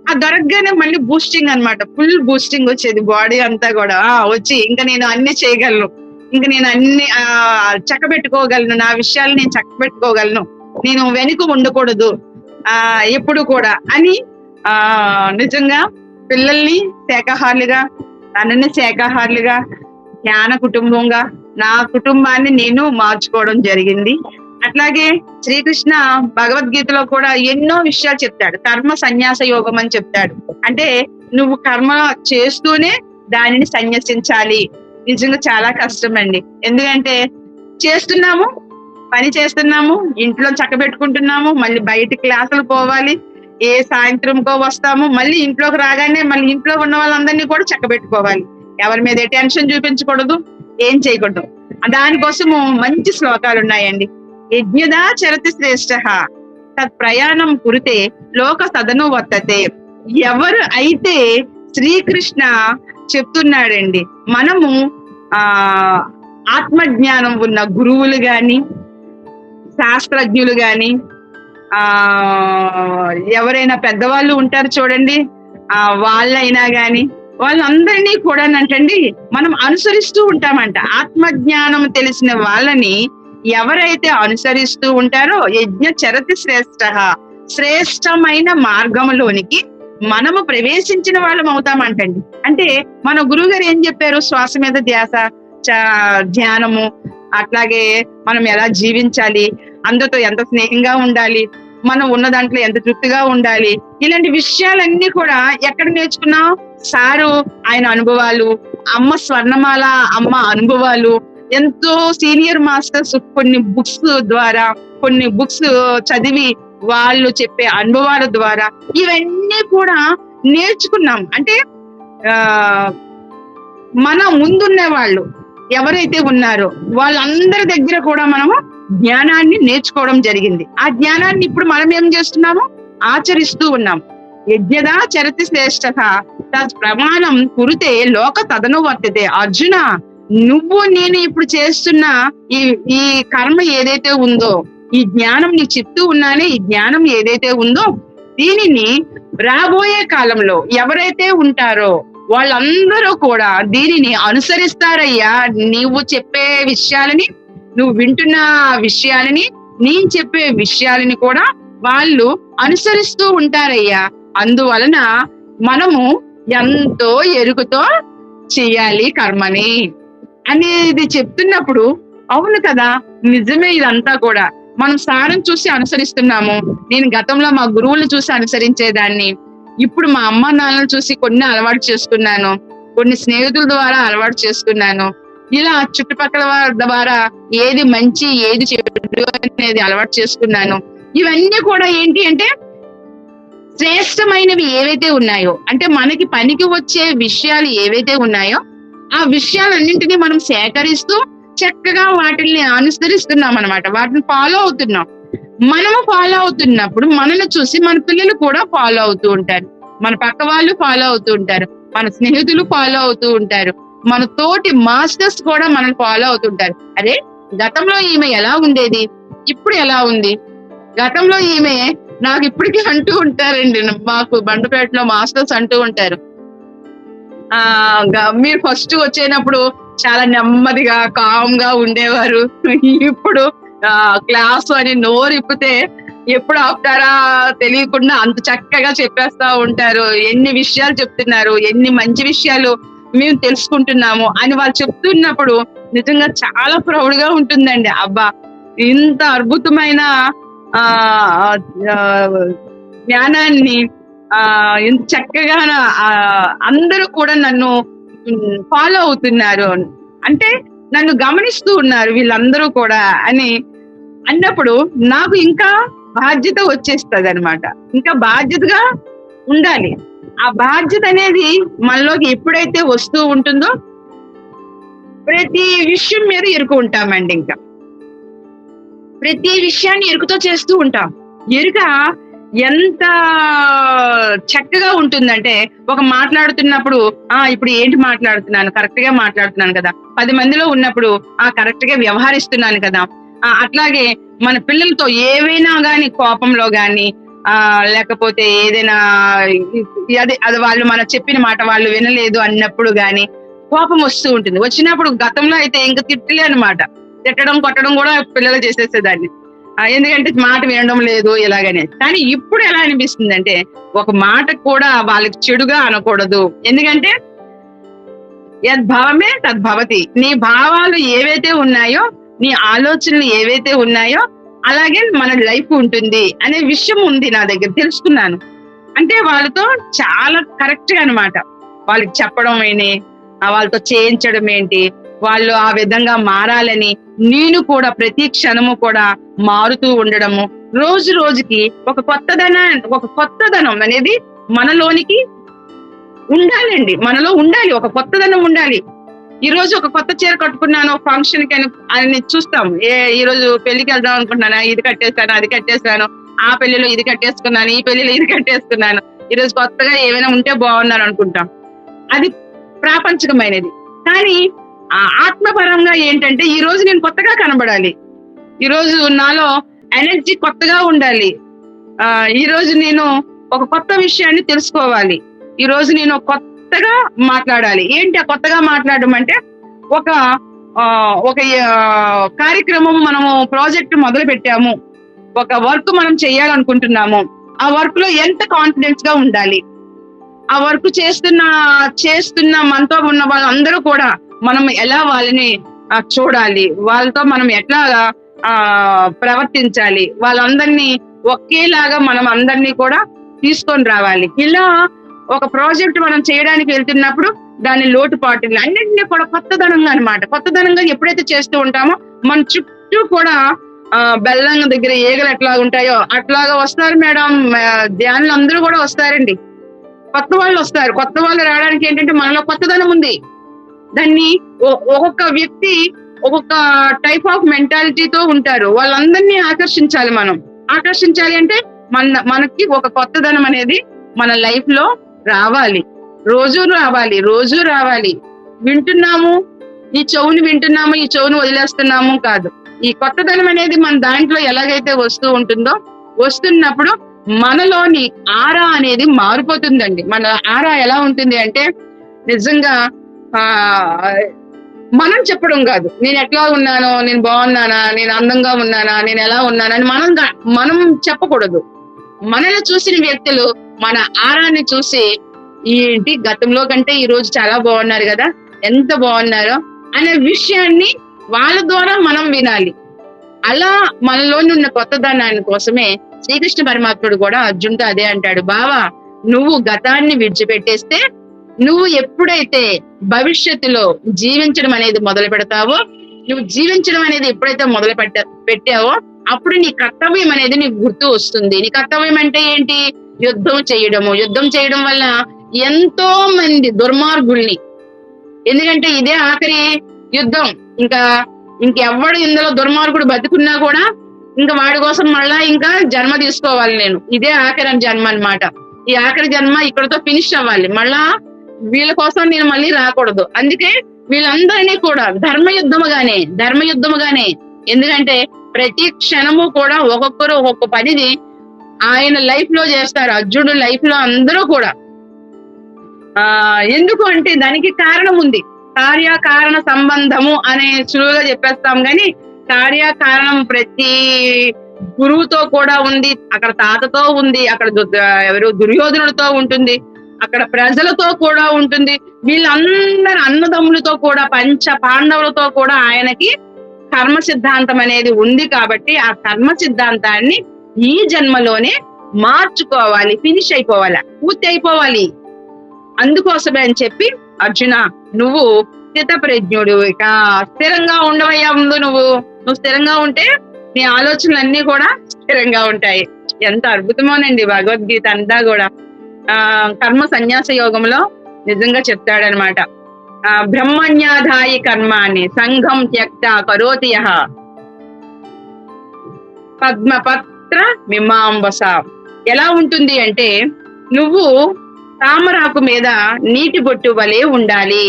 ఆ దొరకగానే మళ్ళీ బూస్టింగ్ అన్నమాట, ఫుల్ బూస్టింగ్ వచ్చేది బాడీ అంతా కూడా. వచ్చి ఇంకా నేను అన్ని చేయగలను, ఇంకా నేను అన్ని చక్కబెట్టుకోగలను, నా విషయాలు నేను చక్కబెట్టుకోగలను, నేను వెనుక ఉండకూడదు ఎప్పుడు కూడా అని నిజంగా పిల్లల్ని శాఖాహారులుగా, తనని శాఖాహారులుగా, జ్ఞాన కుటుంబంగా నా కుటుంబాన్ని నేను మార్చుకోవడం జరిగింది. అట్లాగే శ్రీకృష్ణ భగవద్గీతలో కూడా ఎన్నో విషయాలు చెప్తాడు. కర్మ సన్యాస యోగం అని చెప్తాడు. అంటే నువ్వు కర్మ చేస్తూనే దానిని సన్యసించాలి. నిజంగా చాలా కష్టం అండి. ఎందుకంటే పని చేస్తున్నాము, ఇంట్లో చక్కబెట్టుకుంటున్నాము, మళ్ళీ బయట క్లాసులు పోవాలి, ఏ సాయంత్రంకో వస్తాము, మళ్ళీ ఇంట్లోకి రాగానే మళ్ళీ ఇంట్లో ఉన్న వాళ్ళందరినీ కూడా చక్కబెట్టుకోవాలి, ఎవరి మీద టెన్షన్ చూపించకూడదు, ఏం చేయకూడదు. దానికోసము మంచి శ్లోకాలు ఉన్నాయండి. యజ్ఞదా చరతి శ్రేష్ఠ తత్ ప్రయాణం కురితే లోక సదను వర్తతే. ఎవరు అయితే శ్రీకృష్ణ చెప్తున్నాడండి, మనము ఆత్మజ్ఞానం ఉన్న గురువులు గాని, శాస్త్రజ్ఞులు గాని, ఎవరైనా పెద్దవాళ్ళు ఉంటారు చూడండి, వాళ్ళైనా గాని, వాళ్ళందరినీ కూడా నంటండి మనం అనుసరిస్తూ ఉంటామంట. ఆత్మజ్ఞానం తెలిసిన వాళ్ళని ఎవరైతే అనుసరిస్తూ ఉంటారో యజ్ఞ చరతి శ్రేష్ఠ, శ్రేష్టమైన మార్గంలోనికి మనము ప్రవేశించిన వాళ్ళం అవుతామంటండి. అంటే మన గురువు గారు ఏం చెప్పారు? శ్వాస మీద ధ్యాస, ధ్యానము, అట్లాగే మనం ఎలా జీవించాలి, అందరితో ఎంత స్నేహంగా ఉండాలి, మనం ఉన్న దాంట్లో ఎంత తృప్తిగా ఉండాలి, ఇలాంటి విషయాలన్నీ కూడా ఎక్కడ నేర్చుకున్నాం? సారు ఆయన అనుభవాలు, అమ్మ స్వర్ణమాల అమ్మ అనుభవాలు, ఎంతో సీనియర్ మాస్టర్స్ కొన్ని బుక్స్ చదివి వాళ్ళు చెప్పే అనుభవాల ద్వారా ఇవన్నీ కూడా నేర్చుకున్నాం. అంటే మన ముందున్న వాళ్ళు ఎవరైతే ఉన్నారో వాళ్ళందరి దగ్గర కూడా మనము జ్ఞానాన్ని నేర్చుకోవడం జరిగింది. ఆ జ్ఞానాన్ని ఇప్పుడు మనం ఏం చేస్తున్నాము? ఆచరిస్తూ ఉన్నాం. యజ్ఞదా చరతి శ్రేష్ఠ తత్ ప్రమాణం కురితే లోక తదను వర్తతే. అర్జున, నువ్వు నేను ఇప్పుడు చేస్తున్న ఈ కర్మ ఏదైతే ఉందో, ఈ జ్ఞానం నీకు చెప్తూ ఉన్నానే, ఈ జ్ఞానం ఏదైతే ఉందో దీనిని రాబోయే కాలంలో ఎవరైతే ఉంటారో వాళ్ళందరూ కూడా దీనిని అనుసరిస్తారయ్యా. నీవు చెప్పే విషయాలని, నువ్వు వింటున్న విషయాలని, నేను చెప్పే విషయాలని కూడా వాళ్ళు అనుసరిస్తూ ఉంటారయ్యా. అందువలన మనము ఎంతో ఎరుకుతో చెయ్యాలి కర్మని అనేది చెప్తున్నప్పుడు, అవును కదా, నిజమే, ఇదంతా కూడా మనం సారం చూసి అనుసరిస్తున్నాము. నేను గతంలో మా గురువులను చూసి అనుసరించేదాన్ని, ఇప్పుడు మా అమ్మ నాన్నలు చూసి కొన్ని అలవాటు చేసుకున్నాను, కొన్ని స్నేహితుల ద్వారా అలవాటు చేసుకున్నాను, ఇలా చుట్టుపక్కల వారి ద్వారా ఏది మంచి ఏది చెడు అనేది అలవాటు చేసుకున్నాను. ఇవన్నీ కూడా ఏంటి అంటే శ్రేష్టమైనవి ఏవైతే ఉన్నాయో, అంటే మనకి పనికి వచ్చే విషయాలు ఏవైతే ఉన్నాయో ఆ విషయాలన్నింటినీ మనం సేకరిస్తూ చక్కగా వాటిని అనుసరిస్తున్నాం అన్నమాట. వాటిని ఫాలో అవుతున్నాం. మనము ఫాలో అవుతున్నప్పుడు మనల్ని చూసి మన పిల్లలు కూడా ఫాలో అవుతూ ఉంటారు, మన పక్క వాళ్ళు ఫాలో అవుతూ ఉంటారు, మన స్నేహితులు ఫాలో అవుతూ ఉంటారు, మన తోటి మాస్టర్స్ కూడా మనల్ని ఫాలో అవుతుంటారు. అరే, గతంలో ఈమె ఎలా ఉండేది, ఇప్పుడు ఎలా ఉంది, గతంలో ఈమె నాకు ఇప్పటికీ అంటూ ఉంటారండి, మాకు బండపేటలో మాస్టర్స్ అంటూ ఉంటారు, మీరు ఫస్ట్ వచ్చేటప్పుడు చాలా నెమ్మదిగా కామ్ గా ఉండేవారు, ఇప్పుడు క్లాసు అని నోరు ఇప్పితే ఎప్పుడు ఆపుతారా తెలియకుండా అంత చక్కగా చెప్పేస్తా ఉంటారు. ఎన్ని విషయాలు చెప్తున్నారు, ఎన్ని మంచి విషయాలు మేము తెలుసుకుంటున్నాము అని వాళ్ళు చెప్తున్నప్పుడు నిజంగా చాలా ప్రౌడ్ గా ఉంటుందండి. అబ్బా, ఇంత అద్భుతమైన ఆ ఆ, జ్ఞానాన్ని ఇంత చక్కగా అందరూ కూడా నన్ను ఫాలో అవుతున్నారు, అంటే నన్ను గమనిస్తూ ఉన్నారు వీళ్ళందరూ కూడా అని అన్నప్పుడు నాకు ఇంకా బాధ్యత వచ్చేస్తుంది అనమాట. ఇంకా బాధ్యతగా ఉండాలి. ఆ బాధ్యత అనేది మనలోకి ఎప్పుడైతే వస్తూ ఉంటుందో ప్రతి విషయం మీద ఎరుకు ఉంటామండి. ఇంకా ప్రతి విషయాన్ని ఎరుకుతో చేస్తూ ఉంటాం. ఎరుక ఎంత చక్కగా ఉంటుందంటే, ఒక మాట్లాడుతున్నప్పుడు ఇప్పుడు ఏంటి మాట్లాడుతున్నాను, కరెక్ట్ గా మాట్లాడుతున్నాను కదా, 10 మందిలో ఉన్నప్పుడు కరెక్ట్ గా వ్యవహరిస్తున్నాను కదా. అట్లాగే మన పిల్లలతో ఏవైనా గాని కోపంలో గాని లేకపోతే ఏదైనా అది వాళ్ళు మన చెప్పిన మాట వాళ్ళు వినలేదు అన్నప్పుడు గాని కోపం వస్తూ ఉంటుంది. వచ్చినప్పుడు గతంలో అయితే ఇంకా తిట్టలే అనమాట, తిట్టడం కొట్టడం కూడా పిల్లలు చేసేసేదాన్ని, ఎందుకంటే మాట వినడం లేదు ఇలాగనే. కానీ ఇప్పుడు ఎలా అనిపిస్తుంది అంటే, ఒక మాట కూడా వాళ్ళకి చెడుగా అనకూడదు, ఎందుకంటే యద్భావమే తద్భవతి. నీ భావాలు ఏవైతే ఉన్నాయో, నీ ఆలోచనలు ఏవైతే ఉన్నాయో అలాగే మన లైఫ్ ఉంటుంది అనే విషయం ఉంది నా దగ్గర, తెలుసుకున్నాను. అంటే వాళ్ళతో చాలా కరెక్ట్ గా అనమాట వాళ్ళకి చెప్పడం ఏంటి, వాళ్ళతో చేయించడం ఏంటి, వాళ్ళు ఆ విధంగా మారాలని నేను కూడా ప్రతి క్షణము కూడా మారుతూ ఉండడము, రోజు రోజుకి ఒక కొత్తదనం అనేది మనలోనికి ఉండాలండి, మనలో ఉండాలి, ఒక కొత్తదనం ఉండాలి. ఈ రోజు ఒక కొత్త చీర కట్టుకున్నాను ఫంక్షన్ కి అని చూస్తాం, ఈ రోజు పెళ్లికి వెళ్దాం అనుకుంటున్నాను, ఇది కట్టేస్తాను అది కట్టేస్తాను, ఆ పెళ్లిలో ఇది కట్టేసుకున్నాను, ఈ పెళ్లిలో ఇది కట్టేసుకున్నాను, ఈ రోజు కొత్తగా ఏమైనా ఉంటే బాగున్నాను అనుకుంటాం. అది ప్రాపంచికమైనది. కానీ ఆత్మపరంగా ఏంటంటే, ఈ రోజు నేను కొత్తగా కనబడాలి, ఈ రోజు నాలో ఎనర్జీ కొత్తగా ఉండాలి, ఈ రోజు నేను ఒక కొత్త విషయాన్ని తెలుసుకోవాలి, ఈ రోజు నేను కొత్తగా మాట్లాడాలి. ఏంటి ఆ కొత్తగా మాట్లాడడం అంటే, ఒక కార్యక్రమం మనము ప్రాజెక్ట్ మొదలు పెట్టాము, ఒక వర్క్ మనం చేయాలనుకుంటున్నాము, ఆ వర్క్ లో ఎంత కాన్ఫిడెన్స్ గా ఉండాలి, ఆ వర్క్ చేస్తున్న మనతో ఉన్న వాళ్ళందరూ కూడా మనం ఎలా వాళ్ళని చూడాలి, వాళ్ళతో మనం ఎట్లా ప్రవర్తించాలి, వాళ్ళందరినీ ఒకేలాగా మనం అందరినీ కూడా తీసుకొని రావాలి. ఇలా ఒక ప్రాజెక్ట్ మనం చేయడానికి వెళ్తున్నప్పుడు దాని లోటుపాట్లు అన్నింటినీ కూడా కొత్తదనంగా అనమాట, కొత్తదనంగా ఎప్పుడైతే చేస్తూ ఉంటామో మన చుట్టూ కూడా బెల్లం దగ్గర ఈగలు ఎట్లా ఉంటాయో అట్లాగా వస్తారు మేడం. ధ్యానులు అందరూ కూడా వస్తారండి, కొత్త వాళ్ళు వస్తారు. కొత్త వాళ్ళు రావడానికి ఏంటంటే మనలో కొత్తదనం ఉంది. దాన్ని ఒక్కొక్క వ్యక్తి ఒక్కొక్క టైప్ ఆఫ్ మెంటాలిటీతో ఉంటారు, వాళ్ళందరినీ ఆకర్షించాలి. మనం ఆకర్షించాలి అంటే మనకి ఒక కొత్తదనం అనేది మన లైఫ్ లో రావాలి, రోజు రావాలి. వింటున్నాము, ఈ చెవుని వింటున్నాము, ఈ చెవుని వదిలేస్తున్నాము కాదు. ఈ కొత్తదనం అనేది మన దాంట్లో ఎలాగైతే వస్తూ ఉంటుందో, వస్తున్నప్పుడు మనలోని ఆరా అనేది మారిపోతుందండి. మన ఆరా ఎలా ఉంటుంది అంటే, నిజంగా మనం చెప్పడం కాదు, నేను ఎట్లా ఉన్నానో, నేను బాగున్నానా, నేను అందంగా ఉన్నానా, నేను ఎలా ఉన్నానని మనం చెప్పకూడదు. మనల్ని చూసిన వ్యక్తులు మన ఆరాన్ని చూసి, ఏంటి గతంలో కంటే ఈ రోజు చాలా బాగున్నారు కదా, ఎంత బాగున్నారో అనే విషయాన్ని వాళ్ళ ద్వారా మనం వినాలి. అలా మనలోని ఉన్న కొత్తదనాన్ని కోసమే శ్రీకృష్ణ పరమాత్ముడు కూడా అర్జునుడితో అదే అంటాడు, బావా నువ్వు గతాన్ని విడిచిపెట్టేస్తే, నువ్వు ఎప్పుడైతే భవిష్యత్తులో జీవించడం అనేది మొదలు పెడతావో, నువ్వు జీవించడం అనేది ఎప్పుడైతే మొదలు పెట్టావో అప్పుడు నీ కర్తవ్యం అనేది నీకు గుర్తు వస్తుంది. నీ కర్తవ్యం అంటే ఏంటి? యుద్ధం చేయడము. యుద్ధం చేయడం వల్ల ఎంతో మంది దుర్మార్గుల్ని, ఎందుకంటే ఇదే ఆఖరి యుద్ధం, ఇంకెవ్వడు ఇందులో దుర్మార్గుడు బతుకున్నా కూడా ఇంకా వాడి కోసం మళ్ళా ఇంకా జన్మ తీసుకోవాలి నేను, ఇదే ఆఖరి జన్మ అన్నమాట. ఈ ఆఖరి జన్మ ఇక్కడతో ఫినిష్ అవ్వాలి, మళ్ళా వీళ్ళ కోసం నేను మళ్ళీ రాకూడదు. అందుకే వీళ్ళందరినీ కూడా ధర్మయుద్ధముగానే, ఎందుకంటే ప్రతి క్షణము కూడా ఒక్కొక్కరు ఒక్కొక్క పనిని ఆయన లైఫ్ లో చేస్తారు. అర్జునుడు లైఫ్ లో అందరూ కూడా ఎందుకు అంటే దానికి కారణం ఉంది. కార్యకారణ సంబంధము అనే సులువుగా చెప్పేస్తాం, కానీ కార్యకారణం ప్రతి గురువుతో కూడా ఉంది, అక్కడ తాతతో ఉంది, అక్కడ ఎవరు దుర్యోధనుడితో ఉంటుంది, అక్కడ ప్రజలతో కూడా ఉంటుంది, వీళ్ళందరూ అన్నదమ్ములతో కూడా, పంచ పాండవులతో కూడా ఆయనకి కర్మ సిద్ధాంతం అనేది ఉంది కాబట్టి ఆ కర్మ సిద్ధాంతాన్ని ఈ జన్మలోనే మార్చుకోవాలి, ఫినిష్ అయిపోవాలి, పూర్తి అయిపోవాలి. అందుకోసమే అని చెప్పి అర్జున నువ్వు స్థితప్రజ్ఞుడు, ఇక స్థిరంగా ఉండవయ్యా. ముందు నువ్వు స్థిరంగా ఉంటే నీ ఆలోచనలన్నీ కూడా స్థిరంగా ఉంటాయి. ఎంత అద్భుతమోనండి భగవద్గీత అంతా కూడా. కర్మ సన్యాస యోగంలో నిజంగా చెప్తాడనమాట. బ్రహ్మణ్యాధాయి కర్మాణి సంఘం త్యక్త కరోతి యః పద్మపత్ర మీమాంబస. ఎలా ఉంటుంది అంటే, నువ్వు తామరాకు మీద నీటి బొట్టు వలె ఉండాలి.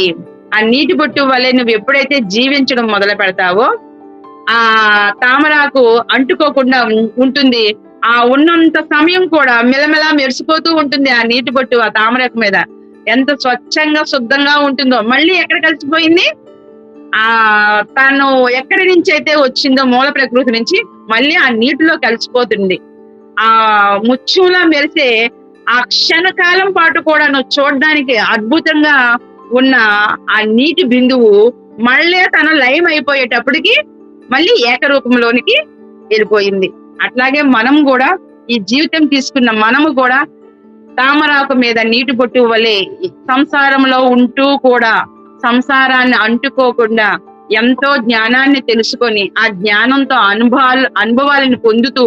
ఆ నీటి బొట్టు వలె నువ్వు ఎప్పుడైతే జీవించడం మొదలు పెడతావో ఆ తామరాకు అంటుకోకుండా ఉంటుంది. ఆ ఉన్నంత సమయం కూడా మెలమెలా మెరిసిపోతూ ఉంటుంది ఆ నీటి బొట్టు ఆ తామరాకు మీద. ఎంత స్వచ్ఛంగా శుద్ధంగా ఉంటుందో. మళ్ళీ ఎక్కడ కలిసిపోయింది? ఆ తను ఎక్కడి నుంచి అయితే వచ్చిందో మూల ప్రకృతి నుంచి మళ్ళీ ఆ నీటిలో కలిసిపోతుంది. ఆ ముత్యంలా మెరిసే ఆ క్షణకాలం పాటు కూడా నువ్వు చూడడానికి అద్భుతంగా ఉన్న ఆ నీటి బిందువు మళ్ళీ తన లయం అయిపోయేటప్పటికి మళ్ళీ ఏకరూపంలోనికి వెళ్ళిపోయింది. అట్లాగే మనం కూడా ఈ జీవితం తీసుకున్న మనము కూడా తామరాకు మీద నీటి బొట్టు వలె సంసారంలో ఉంటూ కూడా సంసారాన్ని అంటుకోకుండా ఎంతో జ్ఞానాన్ని తెలుసుకొని ఆ జ్ఞానంతో అనుభవాలను పొందుతూ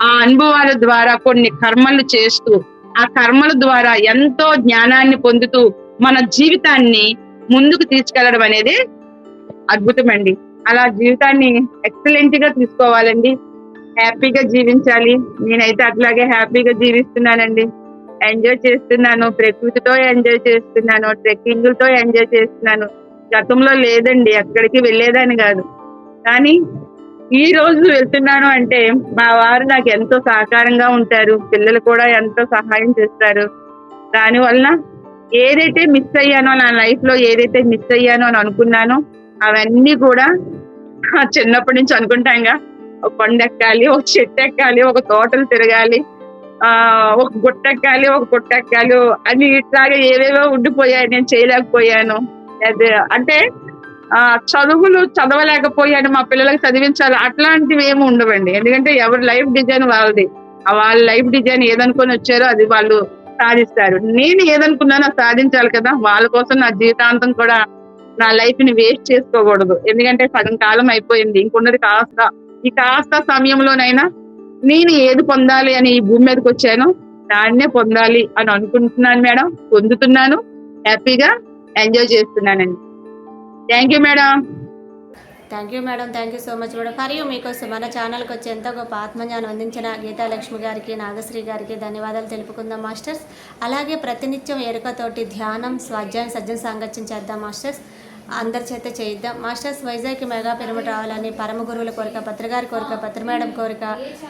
ఆ అనుభవాల ద్వారా కొన్ని కర్మలు చేస్తూ ఆ కర్మల ద్వారా ఎంతో జ్ఞానాన్ని పొందుతూ మన జీవితాన్ని ముందుకు తీసుకెళ్లడం అనేది అద్భుతమండి. అలా జీవితాన్ని ఎక్సలెంట్ గా తీసుకోవాలండి. హ్యాపీగా జీవించాలి. నేనైతే అట్లాగే హ్యాపీగా జీవిస్తున్నానండి. ఎంజాయ్ చేస్తున్నాను, ప్రకృతితో ఎంజాయ్ చేస్తున్నాను, ట్రెక్కింగ్లతో ఎంజాయ్ చేస్తున్నాను. గతంలో లేదండి, ఎక్కడికి వెళ్ళేదాన్ని కాదు. కానీ ఈ రోజు వెళ్తున్నాను అంటే మా వారు నాకు ఎంతో సహకారంగా ఉంటారు, పిల్లలు కూడా ఎంతో సహాయం చేస్తారు. దానివల్ల ఏదైతే మిస్ అయ్యానో, నా లైఫ్ లో ఏదైతే మిస్ అయ్యానో అని అనుకున్నానో అవన్నీ కూడా చిన్నప్పటి నుంచి అనుకుంటాంగా. ఒక కొండ ఎక్కాలి, ఒక చెట్టు ఎక్కాలి, ఒక తోటలు తిరగాలి, ఒక గుట్ట ఎక్కాలి, ఒక పుట్ట ఎక్కాలి అని ఇట్లాగా ఏవేవో ఉండిపోయాయి. నేను చేయలేకపోయాను. అదే అంటే చదువులు చదవలేకపోయాను, మా పిల్లలకి చదివించాలి, అట్లాంటివి ఏమి ఉండవండి. ఎందుకంటే ఎవరి లైఫ్ డిజైన్ వాళ్ళది. వాళ్ళ లైఫ్ డిజైన్ ఏదనుకొని వచ్చారో అది వాళ్ళు సాధిస్తారు. నేను ఏదనుకున్నానో సాధించాలి కదా. వాళ్ళ కోసం నా జీవితాంతం కూడా నా లైఫ్ ని వేస్ట్ చేసుకోకూడదు. ఎందుకంటే సగం కాలం అయిపోయింది, ఇంకొన్నది కాస్త సమయంలోనైనా నేను ఏది పొందాలి అని ఈ భూమి మీదకి వచ్చానో దాన్నే పొందాలి అని అనుకుంటున్నాను మేడం. పొందుతున్నాను, హ్యాపీగా ఎంజాయ్ చేస్తున్నానండి. Thank you madam. Thank you madam, thank you so much madam. మరియు మీకోసం మన ఛానల్కి వచ్చి ఎంతో గొప్ప ఆత్మజ్ఞానం అందించిన గీతాలక్ష్మి గారికి, నాగశ్రీ గారికి ధన్యవాదాలు తెలుపుకుందాం మాస్టర్స్. అలాగే ప్రతినిత్యం ఎరుకతోటి ధ్యానం, స్వాధ్యాయం, సజ్జన సాంగత్యం చేద్దాం మాస్టర్స్. అందరి చేత చేయిద్దాం మాస్టర్స్. వైజాగ్కి మెగా పిరమిడ్ రావాలని పరమ గురువుల కోరిక, పత్రిగారి కోరిక, పత్రి మేడం కోరిక.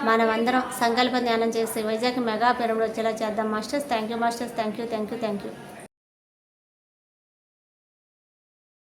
మనం అందరం సంకల్ప ధ్యానం చేసి వైజాగ్కి మెగా పిరమిడ్ వచ్చేలా చేద్దాం masters. Thank you masters. Thank you.